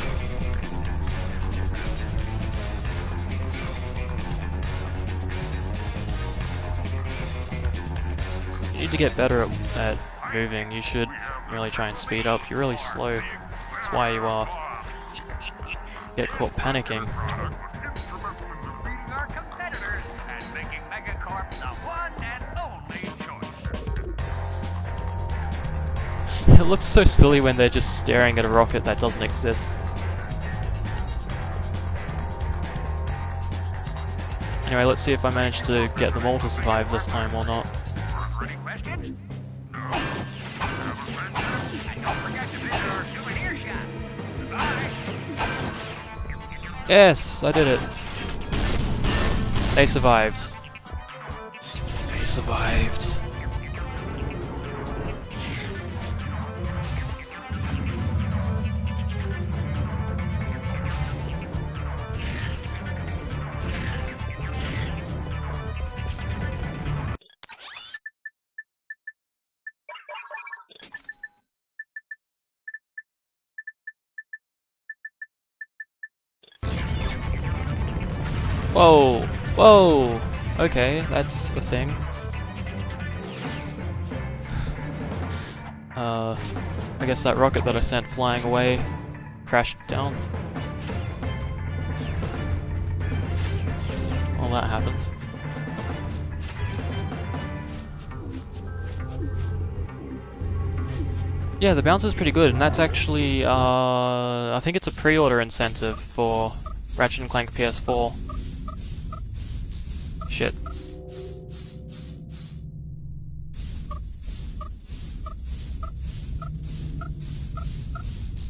You need to get better at moving. You should really try and speed up. You're really slow. That's why you get caught panicking. It looks so silly when they're just staring at a rocket that doesn't exist. Anyway, let's see if I manage to get them all to survive this time or not. Any questions? No. Have a great trip. And don't forget to visit our souvenir shop. Goodbye. Yes, I did it. They survived. They survived. Whoa! Whoa! Okay, that's a thing. I guess that rocket that I sent flying away crashed down. Well, that happened. Yeah, the bounce is pretty good, and that's actually, I think it's a pre-order incentive for Ratchet Clank PS4. Shit.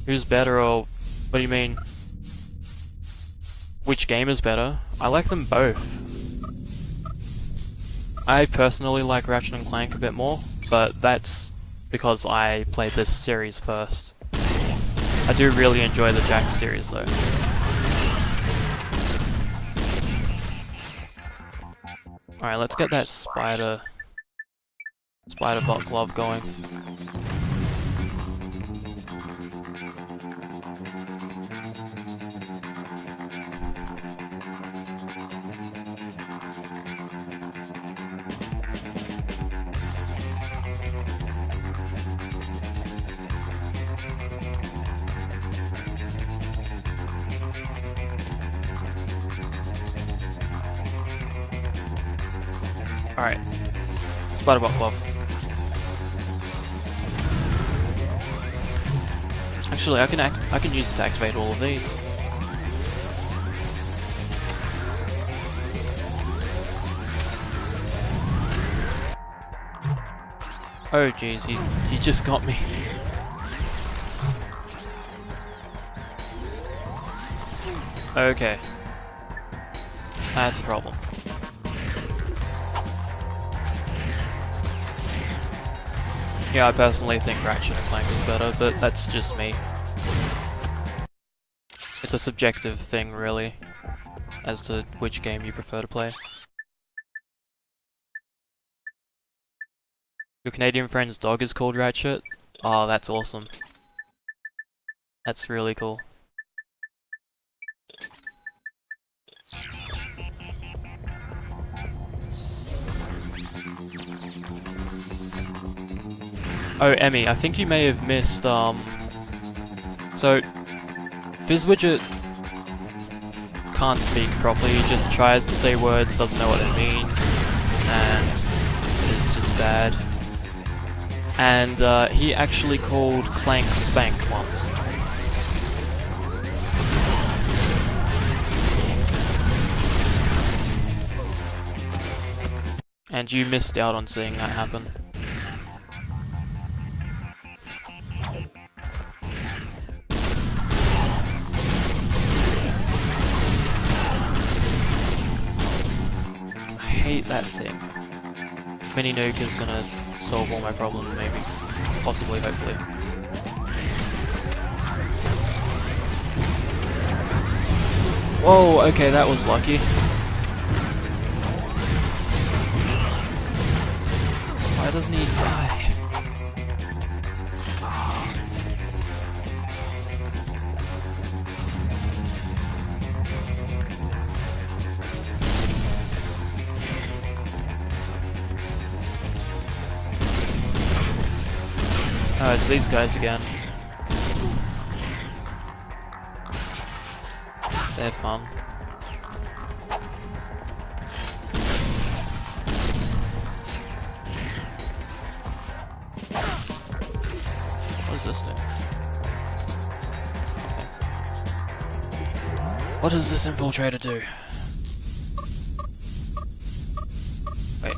Who's better, or what do you mean? Which game is better? I like them both. I personally like Ratchet & Clank a bit more, but that's because I played this series first. I do really enjoy the Jack series though. Alright, let's get that spider bot glove going. Alright, Spiderbot glove. Actually, I can use it to activate all of these. Oh jeez, he just got me. Okay, that's a problem. Yeah, I personally think Ratchet and Clank is better, but that's just me. It's a subjective thing, really, as to which game you prefer to play. Your Canadian friend's dog is called Ratchet? Oh, that's awesome. That's really cool. Oh, Emmy, I think you may have missed, so, Fizzwidget can't speak properly, he just tries to say words, doesn't know what they mean, and is just bad. And, he actually called Clank Spank once. And you missed out on seeing that happen. I hate that thing. Mini nuke is gonna solve all my problems, maybe. Possibly, hopefully. Whoa, okay, that was lucky. Why doesn't he die? Oh, it's these guys again. They're fun. What does this do? Okay. What does this infiltrator do? Wait.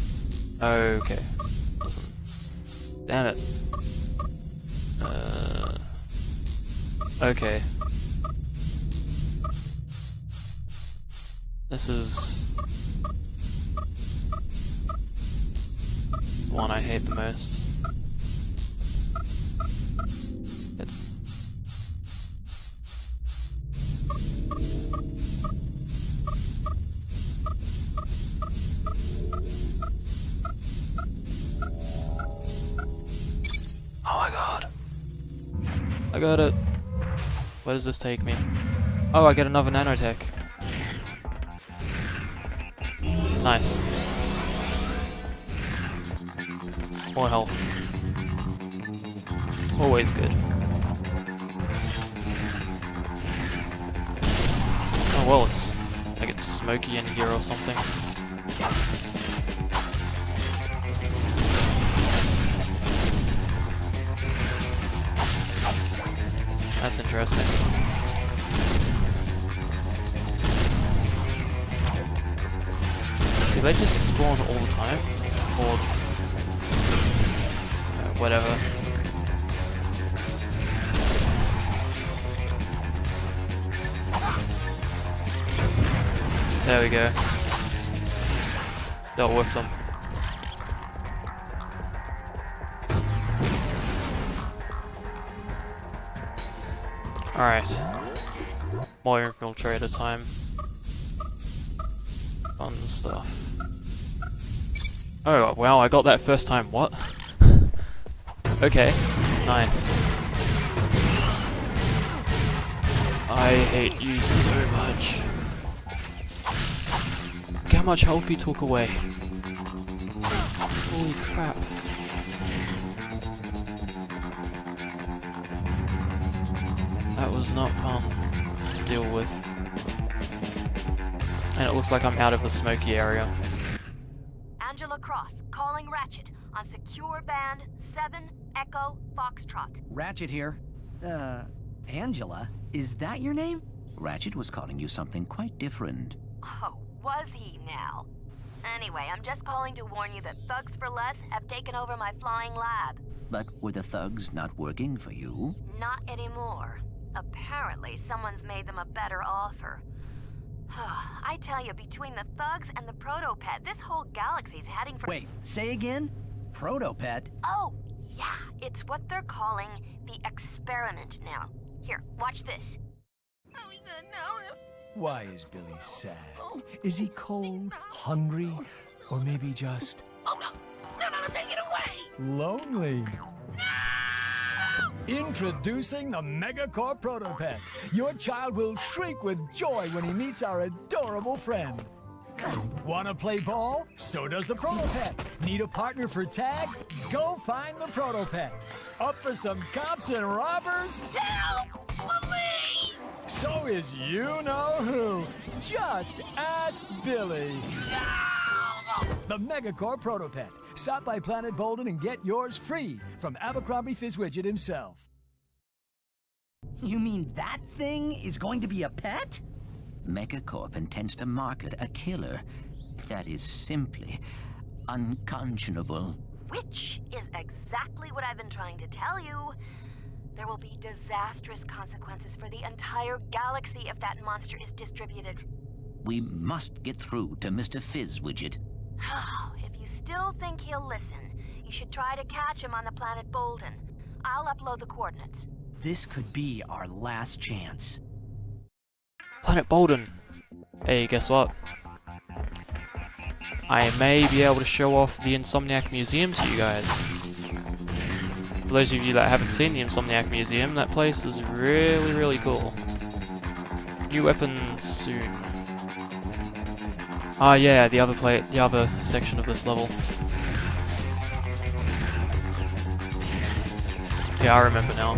Okay. Doesn't. Damn it. Okay. This is the one I hate the most. Oh my god. I got it. Where does this take me? Oh, I get another nanotech. Nice. More health. Always good. Oh well, it's like it's smoky in here or something. That's interesting. Do they just spawn all the time? Or... whatever. There we go. Dealt with them. Alright. More infiltrator time. Fun stuff. Oh, wow, I got that first time. What? Okay. Nice. I hate you so much. Look how much health he took away. Holy crap. That was not fun to deal with. And it looks like I'm out of the smoky area. Angela Cross, calling Ratchet on secure band 7 Echo Foxtrot. Ratchet here. Angela? Is that your name? Ratchet was calling you something quite different. Oh, was he now? Anyway, I'm just calling to warn you that Thugs for Less have taken over my flying lab. But were the thugs not working for you? Not anymore. Apparently, someone's made them a better offer. I tell you, between the thugs and the Protopet, this whole galaxy's heading for— Wait, say again? Protopet? Oh, yeah. It's what they're calling the experiment now. Here, watch this. Why is Billy sad? Is he cold, hungry, or maybe just... Oh no! No, take it away! lonely? Introducing the Megacorp Protopet. Your child will shriek with joy when he meets our adorable friend. Wanna play ball? So does the Protopet. Need a partner for tag? Go find the Protopet. Up for some cops and robbers? Help! Police! So is you-know-who. Just ask Billy. The Megacorp Protopet. Stop by Planet Bolden and get yours free from Abercrombie Fizzwidget himself. You mean that thing is going to be a pet? Megacorp intends to market a killer that is simply unconscionable. Which is exactly what I've been trying to tell you. There will be disastrous consequences for the entire galaxy if that monster is distributed. We must get through to Mr. Fizzwidget. If you still think he'll listen, you should try to catch him on the planet Bolden. I'll upload the coordinates. This could be our last chance. Planet Bolden. Hey, guess what? I may be able to show off the Insomniac Museum to you guys. For those of you that haven't seen the Insomniac Museum, that place is really, really cool. New weapons soon. Ah, yeah, the other section of this level. Yeah, I remember now.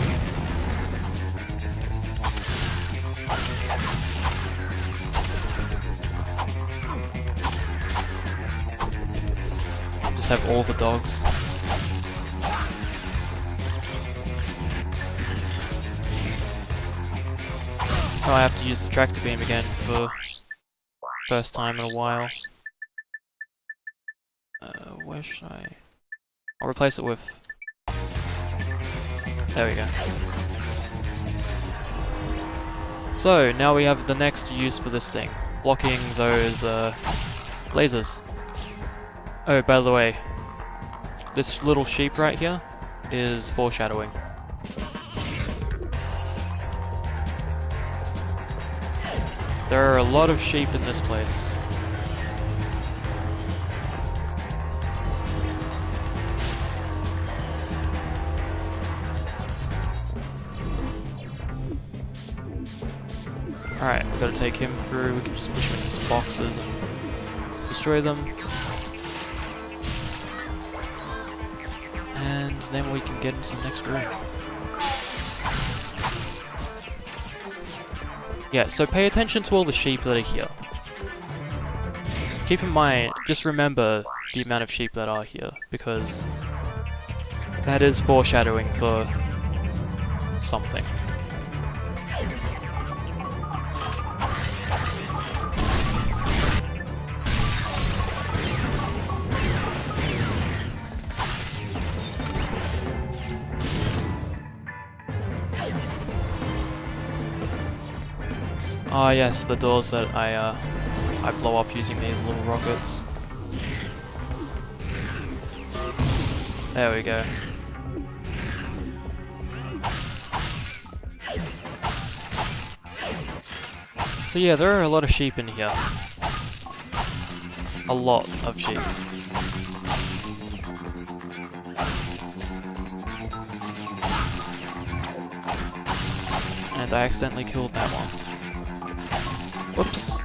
Just have all the dogs. Oh, I have to use the tractor beam again for first time in a while. Where should I... I'll replace it with... There we go. So, now we have the next use for this thing. Blocking those, lasers. Oh, by the way, this little sheep right here is foreshadowing. There are a lot of sheep in this place. Alright, we gotta take him through. We can just push him into some boxes and destroy them. And then we can get into the next room. Yeah, so pay attention to all the sheep that are here. Keep in mind, just remember the amount of sheep that are here, because that is foreshadowing for something. Ah, yes, the doors that I blow up using these little rockets. There we go. So yeah, there are a lot of sheep in here. A lot of sheep. And I accidentally killed that one. Whoops.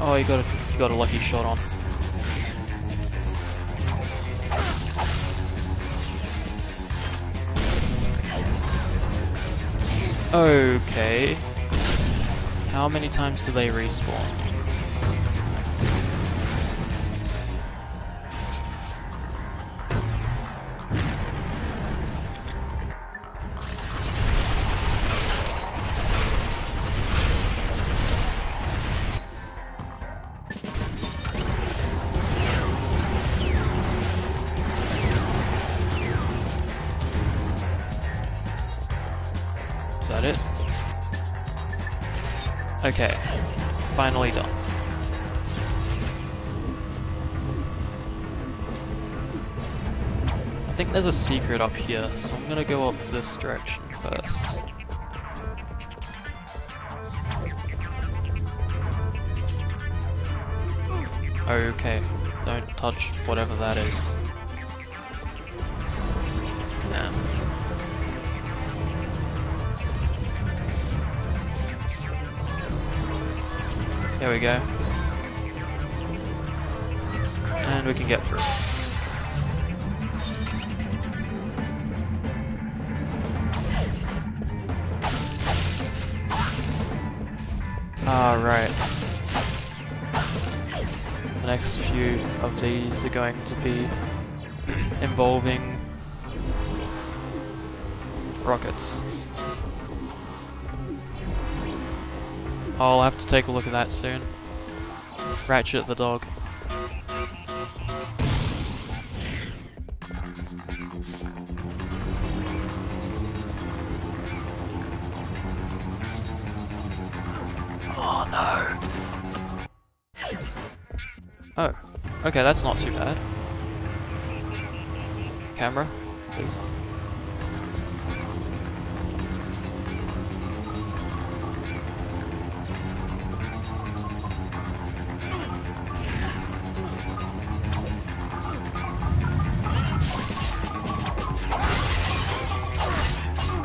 Oh, you got a lucky shot on. Okay. How many times do they respawn? Is that it? Okay, finally done. I think there's a secret up here, so I'm gonna go up this direction first. Okay, don't touch whatever that is. There we go. And we can get through. Right. The next few of these are going to be involving rockets. I'll have to take a look at that soon. Ratchet the dog. Oh no! Oh, okay, that's not too bad. Camera, please.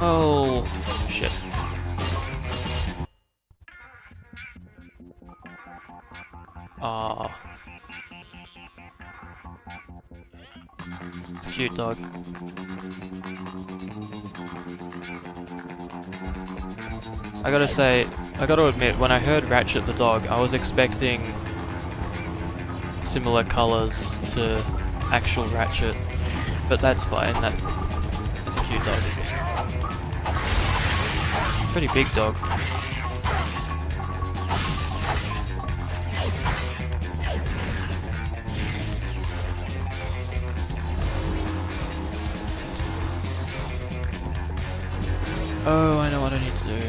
Oh, shit. It's a cute dog. I gotta say, I gotta admit, when I heard Ratchet the dog, I was expecting similar colors to actual Ratchet, but that's fine, that's a cute dog. Pretty big dog. Oh, I know what I need to do.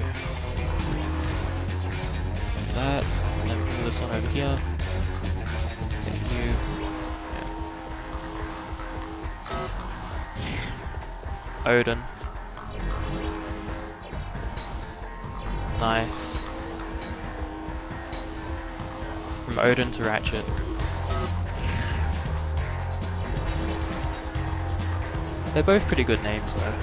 That, and then move this one over here. Thank you. Yeah. Odin. Nice. From Odin to Ratchet. They're both pretty good names though.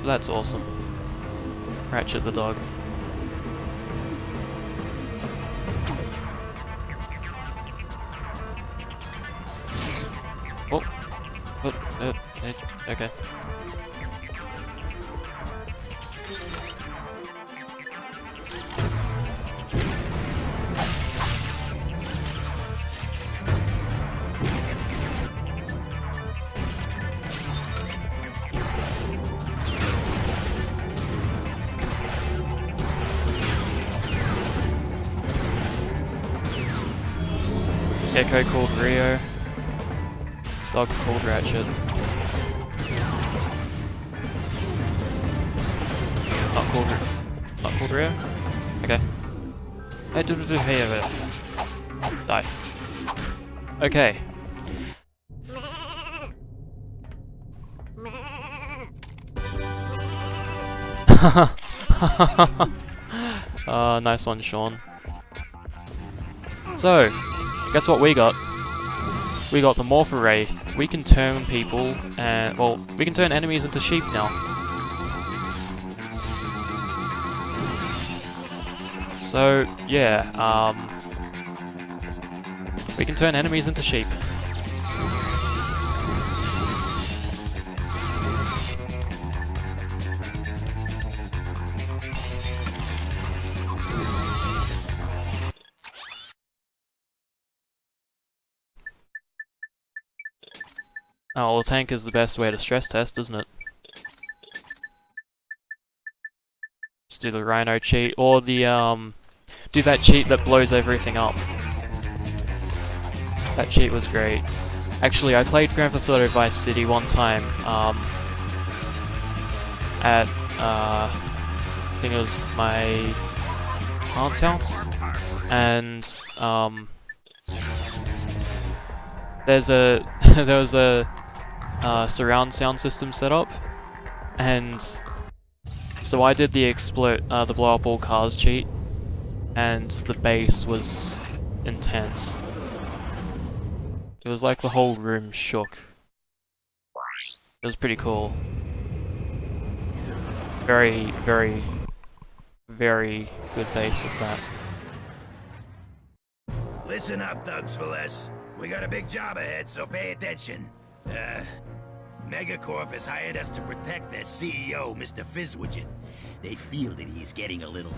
That's awesome. Ratchet the dog. Oh, okay. Gecko called Rio. Dog called Ratchet. Not called Rio? Okay. Hey over there. Die. Okay. Nice one, Sean. So, guess what we got? We got the Morph Ray. We can turn people and, well, we can turn enemies into sheep now. So, yeah, we can turn enemies into sheep. Oh, well, the tank is the best way to stress test, isn't it? Just do the Rhino cheat, or the, do that cheat that blows everything up. That cheat was great. Actually, I played Grand Theft Auto Vice City one time, at, I think it was my aunt's house, and, there was a surround sound system set up, and so I did the the blow up all cars cheat, and the bass was intense. It was like the whole room shook. It was pretty cool. Very, very, very good bass with that. Listen up, thugs for less. We got a big job ahead, so pay attention. Megacorp has hired us to protect their CEO, Mr. Fizzwidget. They feel that he's getting a little,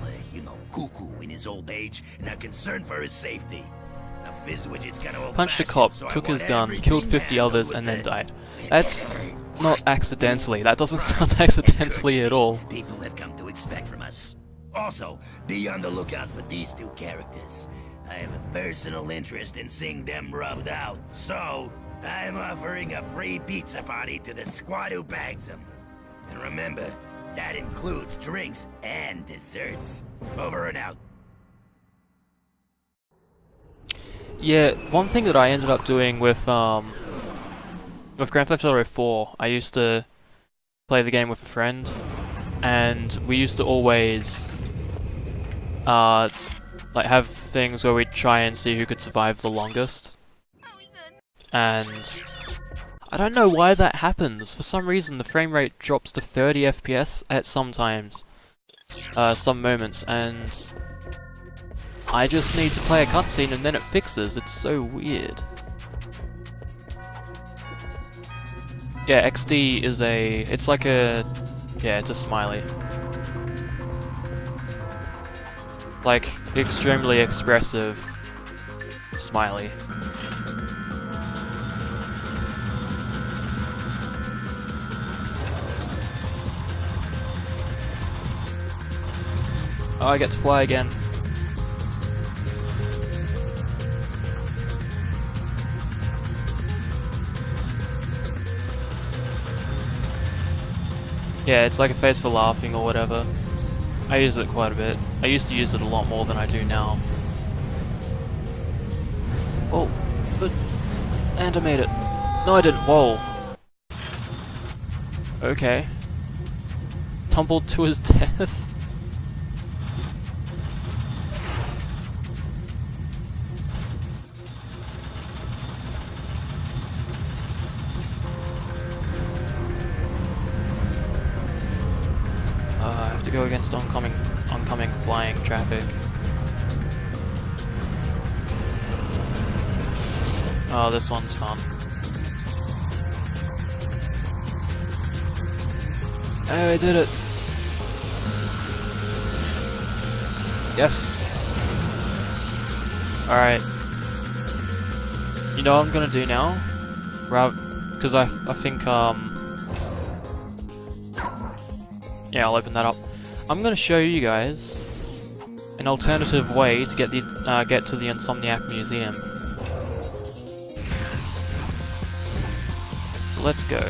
cuckoo in his old age and are concerned for his safety. Now, Fizzwidget's kind of Punched a cop, took his gun, killed 50 others, and then died. That's not accidentally. That doesn't sound accidentally at all. People have come to expect from us. Also, be on the lookout for these two characters. I have a personal interest in seeing them rubbed out, so I'm offering a free pizza party to the squad who bags them. And remember, that includes drinks and desserts. Over and out. Yeah, one thing that I ended up doing with Grand Theft Auto 4, I used to play the game with a friend, and we used to always like have things where we'd try and see who could survive the longest. And I don't know why that happens. For some reason the frame rate drops to 30 FPS at some times, some moments, and I just need to play a cutscene and then it fixes. It's so weird. Yeah, XD is it's like a, yeah, it's a smiley. Like, extremely expressive smiley. Oh, I get to fly again. Yeah, it's like a face for laughing or whatever. I use it quite a bit. I used to use it a lot more than I do now. Oh, but... and I made it. No, I didn't. Whoa. Okay. Tumbled to his death. I have to go against oncoming flying traffic. Oh, this one's fun. Oh, I did it! Yes! Alright. You know what I'm gonna do now? Because I think, yeah, I'll open that up. I'm gonna show you guys an alternative way to get to the Insomniac Museum. So let's go.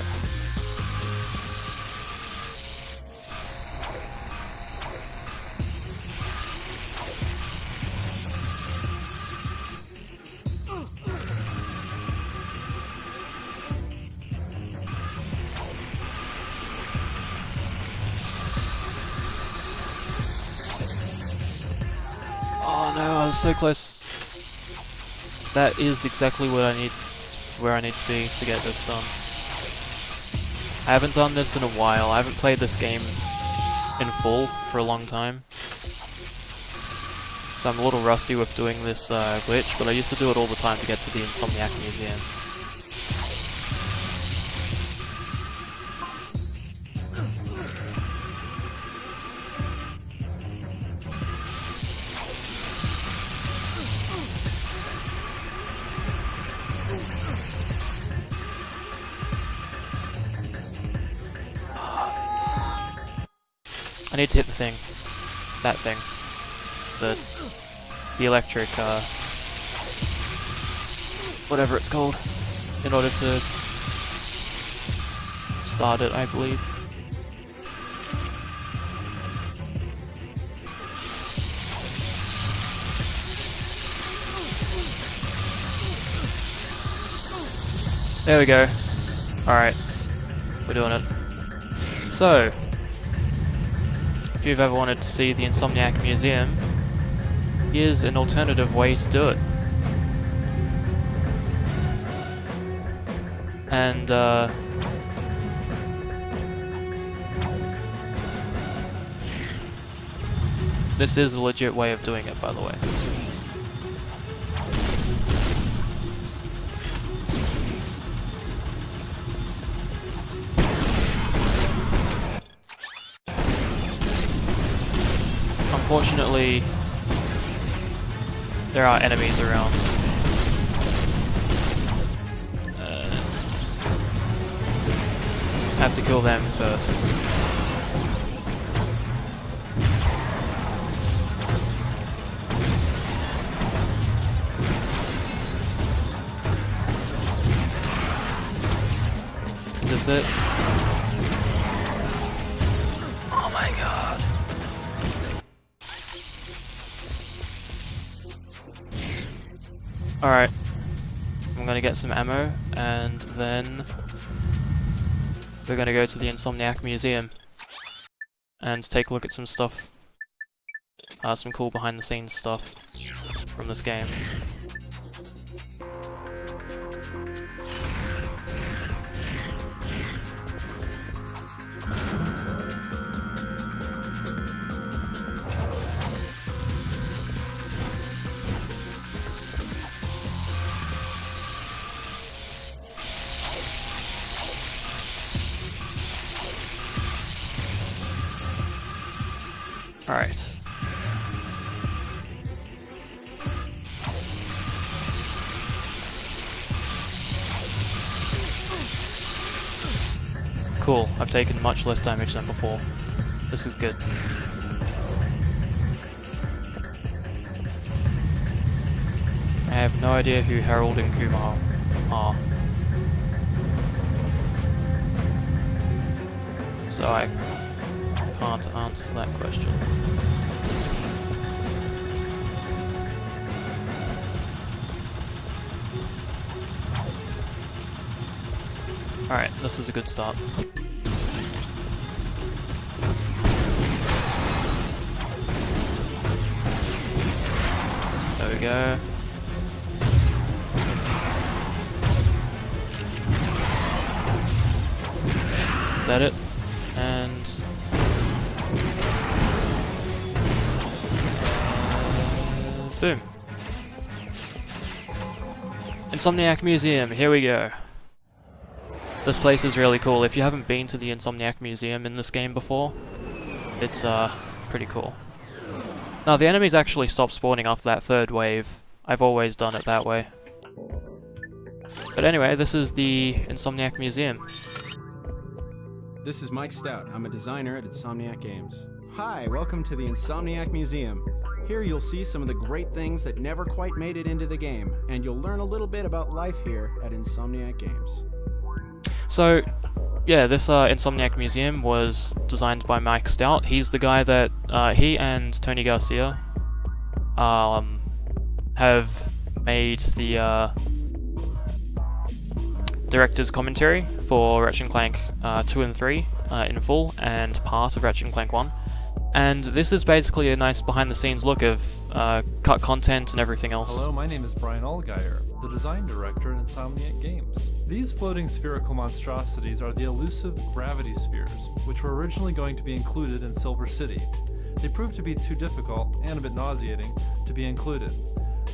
Oh no, I was so close. That is exactly what I need, where I need to be to get this done. I haven't done this in a while. I haven't played this game in full for a long time. So I'm a little rusty with doing this glitch, but I used to do it all the time to get to the Insomniac Museum. I need to hit the thing. That thing. The electric, whatever it's called. in order to start it, I believe. There we go. Alright, we're doing it. So, if you've ever wanted to see the Insomniac Museum, here's an alternative way to do it. And, this is a legit way of doing it, by the way. Unfortunately, there are enemies around. I have to kill them first. Is this it? Oh my god. Alright, I'm gonna get some ammo, and then we're gonna go to the Insomniac Museum and take a look at some stuff, some cool behind the scenes stuff from this game. Alright. Cool, I've taken much less damage than before. This is good. I have no idea who Harold and Kumar are. So I can't answer that question. Alright, this is a good start. There we go. Is that it? And boom. Insomniac Museum, here we go. This place is really cool. If you haven't been to the Insomniac Museum in this game before, it's pretty cool. Now the enemies actually stop spawning after that third wave. I've always done it that way. But anyway, this is the Insomniac Museum. This is Mike Stout. I'm a designer at Insomniac Games. Hi, welcome to the Insomniac Museum. Here you'll see some of the great things that never quite made it into the game, and you'll learn a little bit about life here at Insomniac Games. So, yeah, this Insomniac Museum was designed by Mike Stout. He's the guy that, he and Tony Garcia have made the director's commentary for Ratchet Clank 2 and 3 in full, and part of Ratchet Clank 1. And this is basically a nice behind-the-scenes look of cut content and everything else. Hello, my name is Brian Allgeier, the design director at Insomniac Games. These floating spherical monstrosities are the elusive gravity spheres, which were originally going to be included in Silver City. They proved to be too difficult, and a bit nauseating, to be included.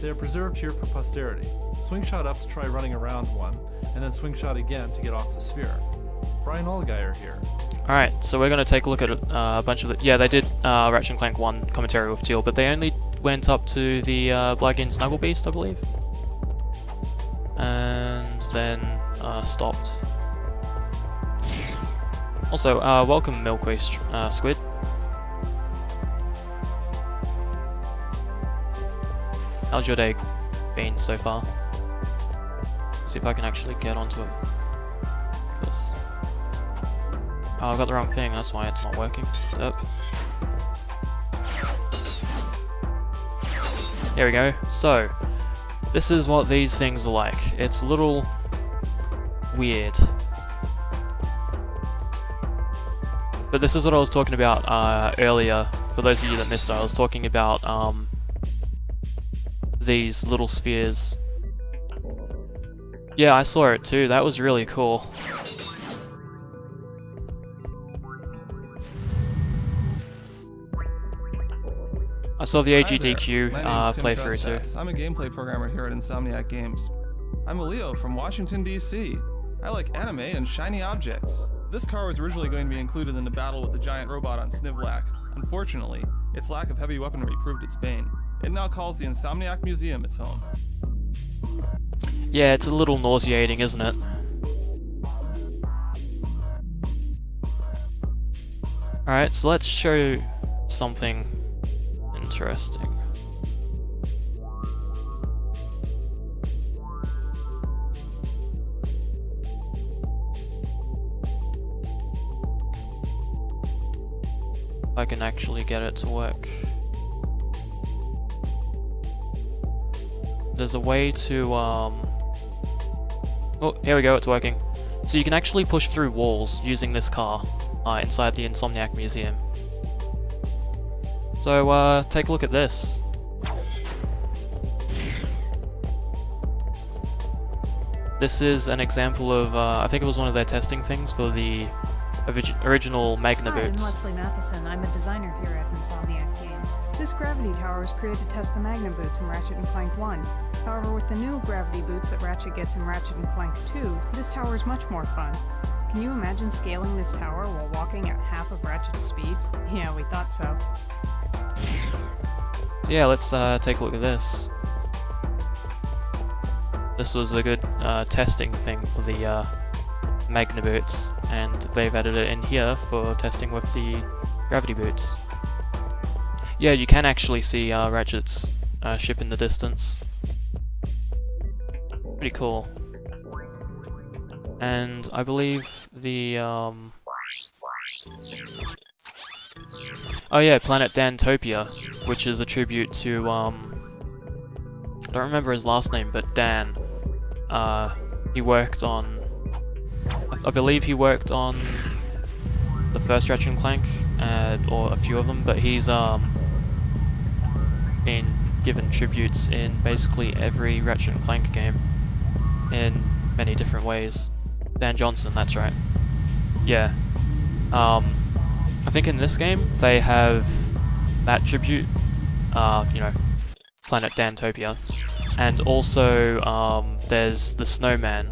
They are preserved here for posterity. Swing shot up to try running around one, and then swing shot again to get off the sphere. Brian Allgeier here. Alright, so we're going to take a look at a bunch of the... Yeah, they did Ratchet Clank 1 commentary with Teal, but they only went up to the Blagin Snuggle Beast, I believe. And then stopped. Also, welcome Milkweed Squid. How's your day been so far? See if I can actually get onto it. This. Oh, I got the wrong thing, that's why it's not working. Yep. There we go. So, this is what these things are like. It's a little weird. But this is what I was talking about earlier. For those of you that missed it, I was talking about these little spheres. Yeah, I saw it too. That was really cool. I saw the AGDQ playthrough too. I'm a gameplay programmer here at Insomniac Games. I'm a Leo from Washington, D.C. I like anime and shiny objects. This car was originally going to be included in the battle with the giant robot on Snivlac. Unfortunately, its lack of heavy weaponry proved its bane. It now calls the Insomniac Museum its home. Yeah, it's a little nauseating, isn't it? Alright, so let's show something interesting. If I can actually get it to work. There's a way to, oh, here we go, it's working. So you can actually push through walls using this car inside the Insomniac Museum. So, take a look at this. This is an example of, I think it was one of their testing things for the original Magna Hi, I'm boots. Leslie Matheson. I'm a designer here at Insomniac Games. This gravity tower was created to test the Magna boots in Ratchet and Clank 1. However, with the new gravity boots that Ratchet gets in Ratchet and Clank 2, this tower is much more fun. Can you imagine scaling this tower while walking at half of Ratchet's speed? Yeah, we thought so. So yeah, let's take a look at this. This was a good testing thing for the Magna boots, and they've added it in here for testing with the gravity boots. Yeah, you can actually see Ratchet's ship in the distance. Pretty cool. And I believe the oh yeah, Planet Dantopia, which is a tribute to I don't remember his last name, but Dan. He worked on, I believe he worked on the first Ratchet and Clank, or a few of them, but he's been given tributes in basically every Ratchet and Clank game in many different ways. Dan Johnson, that's right. Yeah. I think in this game they have that tribute, you know, Planet Dantopia, and also there's the snowman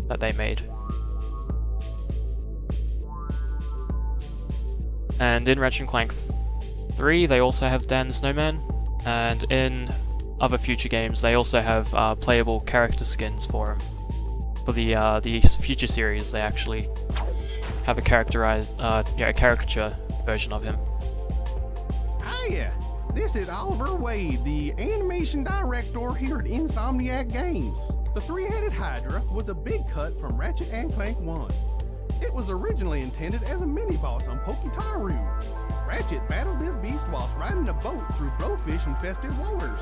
that they made. And in Ratchet and Clank 3 they also have Dan the Snowman, and in other future games they also have playable character skins for him. For the future series they actually have a characterized, a caricature version of him. Hiya! This is Oliver Wade, the animation director here at Insomniac Games. The three-headed Hydra was a big cut from Ratchet and Clank 1. It was originally intended as a mini-boss on Pokitaru. Ratchet battled this beast whilst riding a boat through blowfish-infested waters.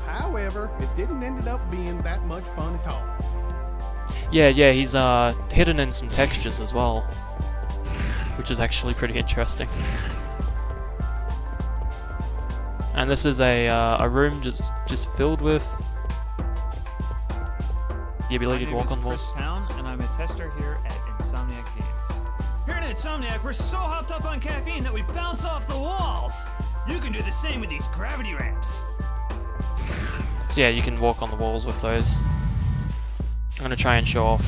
However, it didn't end up being that much fun at all. Yeah, he's hidden in some textures as well, which is actually pretty interesting. And this is a room just filled with the ability to walk on walls. Town, and I'm a tester here at Insomniac Games. Here at Insomniac, we're so hopped up on caffeine that we bounce off the walls. You can do the same with these gravity ramps. So yeah, you can walk on the walls with those. I'm gonna try and show off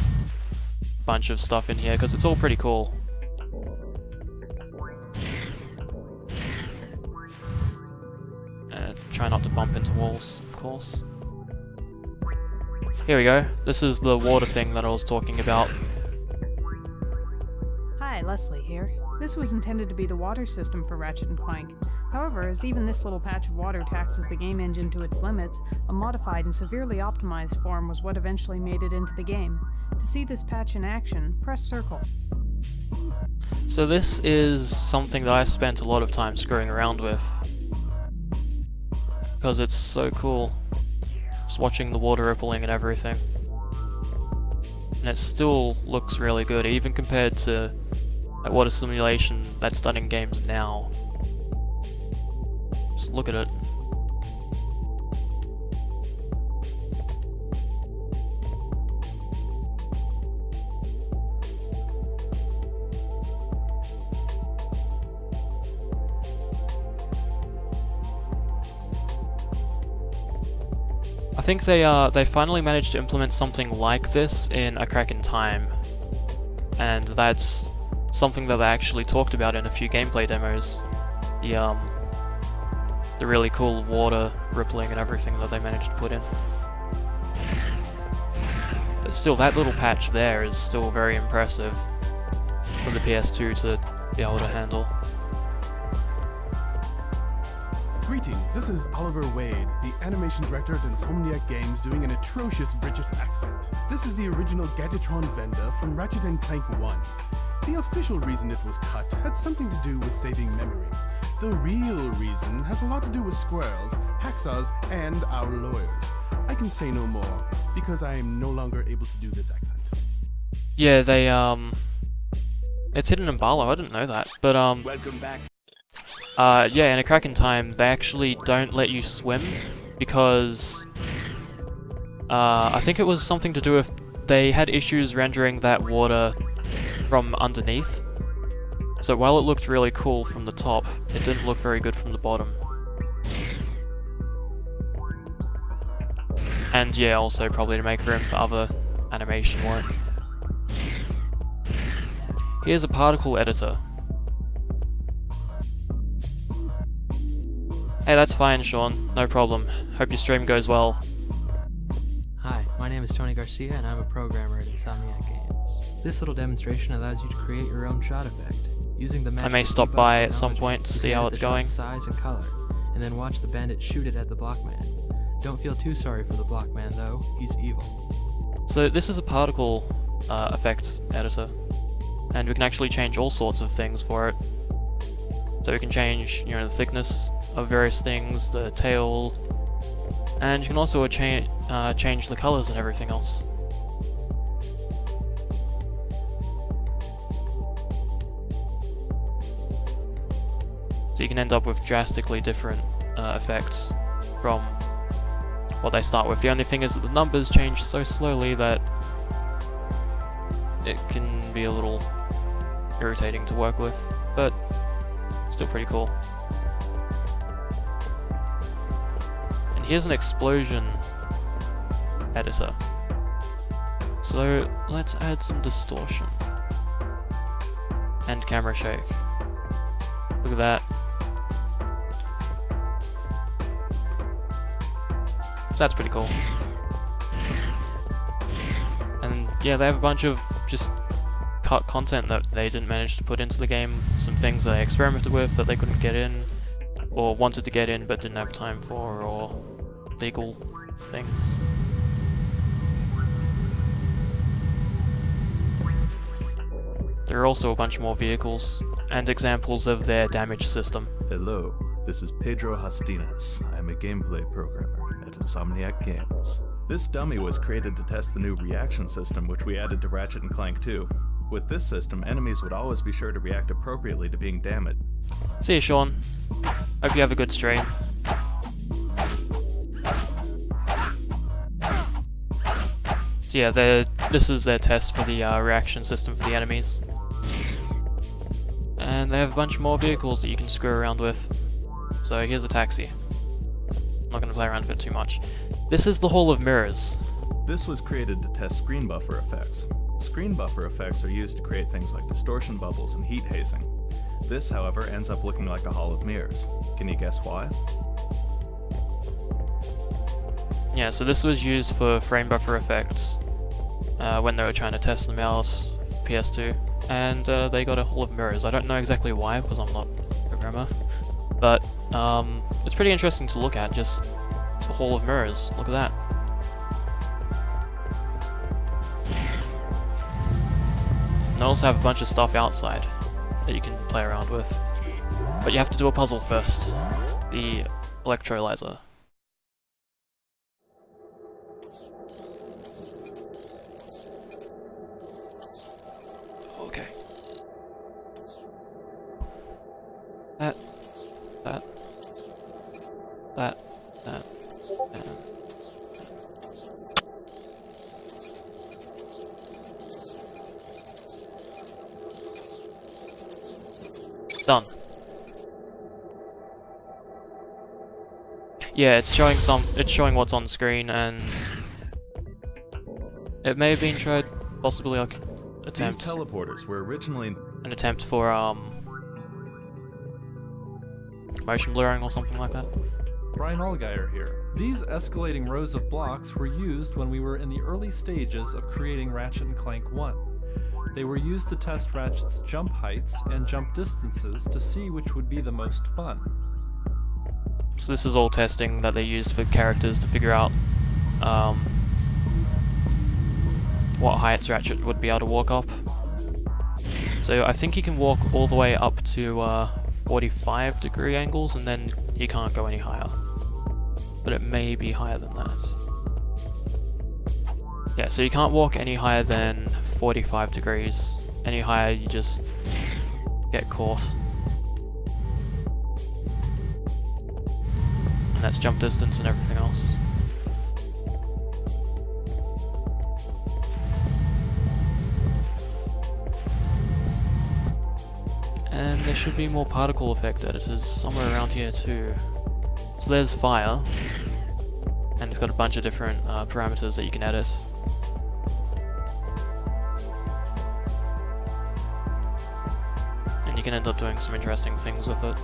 a bunch of stuff in here because it's all pretty cool. Try not to bump into walls, of course. Here we go. This is the water thing that I was talking about. Hi, Leslie here. This was intended to be the water system for Ratchet & Clank. However, as even this little patch of water taxes the game engine to its limits, a modified and severely optimized form was what eventually made it into the game. To see this patch in action, press circle. So this is something that I spent a lot of time screwing around with, because it's so cool, just watching the water rippling and everything. And it still looks really good, even compared to like, water simulation that's done in games now. Just look at it. I think they finally managed to implement something like this in A Crack in Time, and that's something that they actually talked about in a few gameplay demos. The really cool water rippling and everything that they managed to put in. But still, that little patch there is still very impressive for the PS2 to be able to handle. Greetings, this is Oliver Wade, the animation director at Insomniac Games, doing an atrocious British accent. This is the original Gadgetron vendor from Ratchet & Clank 1. The official reason it was cut had something to do with saving memory. The real reason has a lot to do with squirrels, hacksaws, and our lawyers. I can say no more, because I am no longer able to do this accent. Yeah, it's hidden in Barlow, I didn't know that, but Welcome back. yeah, in A Crack in Time, they actually don't let you swim, because I think it was something to do with they had issues rendering that water from underneath. So while it looked really cool from the top, it didn't look very good from the bottom. And yeah, also probably to make room for other animation work. Here's a particle editor. Hey, that's fine, Sean. No problem. Hope your stream goes well. Hi, my name is Tony Garcia and I'm a programmer at Insomniac Games. This little demonstration allows you to create your own shot effect. Using the I may stop by at some point to see how it's going. Size and color, and then watch the bandit shoot it at the blockman. Don't feel too sorry for the blockman though, he's evil. So this is a particle effect editor, and we can actually change all sorts of things for it. So we can change, the thickness of various things, the tail, and you can also change the colors and everything else. So you can end up with drastically different effects from what they start with. The only thing is that the numbers change so slowly that it can be a little irritating to work with, but still pretty cool. And here's an explosion editor. So let's add some distortion and camera shake. Look at that. So that's pretty cool. And yeah, they have a bunch of just cut content that they didn't manage to put into the game. Some things they experimented with that they couldn't get in, or wanted to get in but didn't have time for, or legal things. There are also a bunch more vehicles, and examples of their damage system. Hello, this is Pedro Hastinas. I am a gameplay programmer at Insomniac Games. This dummy was created to test the new reaction system which we added to Ratchet & Clank 2. With this system, enemies would always be sure to react appropriately to being damaged. See you, Sean. Hope you have a good stream. So yeah, this is their test for the reaction system for the enemies. And they have a bunch more vehicles that you can screw around with. So here's a taxi. I'm not going to play around with it too much. This is the Hall of Mirrors. This was created to test screen buffer effects. Screen buffer effects are used to create things like distortion bubbles and heat hazing. This, however, ends up looking like a Hall of Mirrors. Can you guess why? Yeah, so this was used for frame buffer effects when they were trying to test them out, PS2, and they got a Hall of Mirrors. I don't know exactly why, because I'm not a programmer, but it's pretty interesting to look at. Just it's the Hall of Mirrors. Look at that. And they also have a bunch of stuff outside that you can play around with, but you have to do a puzzle first. The electrolyzer. Okay. That. Done. Yeah, it's showing what's on screen, and it may have been tried, possibly like attempt. These teleporters were originally an attempt for motion blurring or something like that. Brian Allgeier here. These escalating rows of blocks were used when we were in the early stages of creating Ratchet & Clank 1. They were used to test Ratchet's jump heights and jump distances to see which would be the most fun. So this is all testing that they used for characters to figure out what heights Ratchet would be able to walk up. So I think he can walk all the way up to 45-degree angles, and then he can't go any higher. But it may be higher than that. Yeah, so you can't walk any higher than 45 degrees. Any higher, you just get caught. And that's jump distance and everything else. And there should be more particle effect editors somewhere around here too. So there's fire, and it's got a bunch of different parameters that you can edit. And you can end up doing some interesting things with it.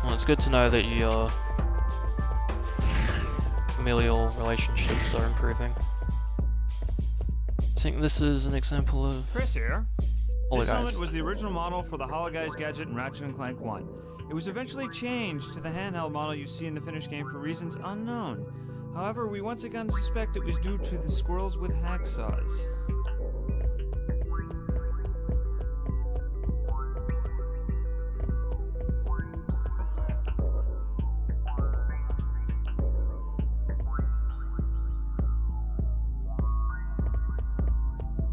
Well, it's good to know that your familial relationships are improving. I think this is an example of... Chris here. This Hologuise. helmet was the original model for the Hologuise gadget in Ratchet & Clank 1. It was eventually changed to the handheld model you see in the finished game for reasons unknown. However, we once again suspect it was due to the squirrels with hacksaws.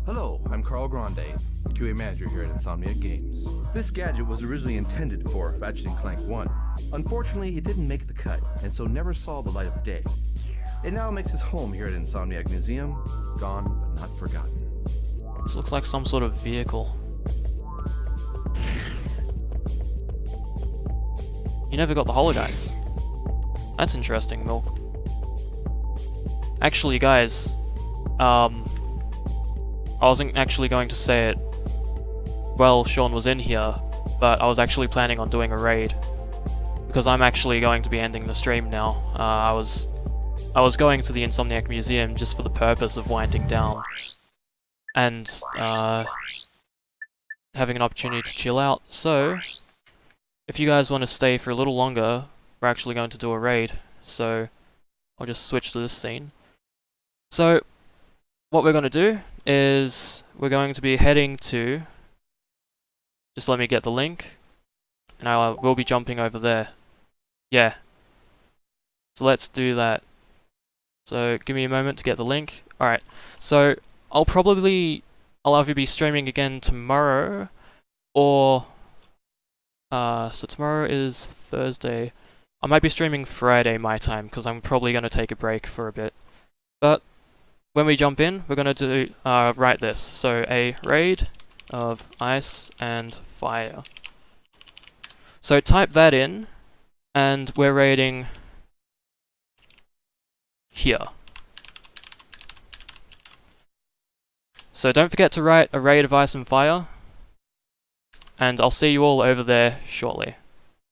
Hello, I'm Carl Grande, QA manager here at Insomniac Games. This gadget was originally intended for Ratchet & Clank 1. Unfortunately, it didn't make the cut, and so never saw the light of day. It now makes its home here at Insomniac Museum, gone but not forgotten. This looks like some sort of vehicle. You never got the Hologuise. That's interesting, Milk. Actually, guys, I wasn't actually going to say it while Sean was in here, but I was actually planning on doing a raid, because I'm actually going to be ending the stream now. I was going to the Insomniac Museum just for the purpose of winding down and having an opportunity to chill out. So, if you guys want to stay for a little longer, we're actually going to do a raid. So, I'll just switch to this scene. So, what we're going to do is we're going to be heading to... Just let me get the link, and I will be jumping over there. Yeah. So let's do that. So give me a moment to get the link. Alright, so I'll either be streaming again tomorrow, or... so tomorrow is Thursday. I might be streaming Friday my time, because I'm probably going to take a break for a bit. But when we jump in, we're going to do write this. So a raid of ice and fire. So type that in, and we're raiding here. So don't forget to write a raid of Ice and Fire, and I'll see you all over there shortly.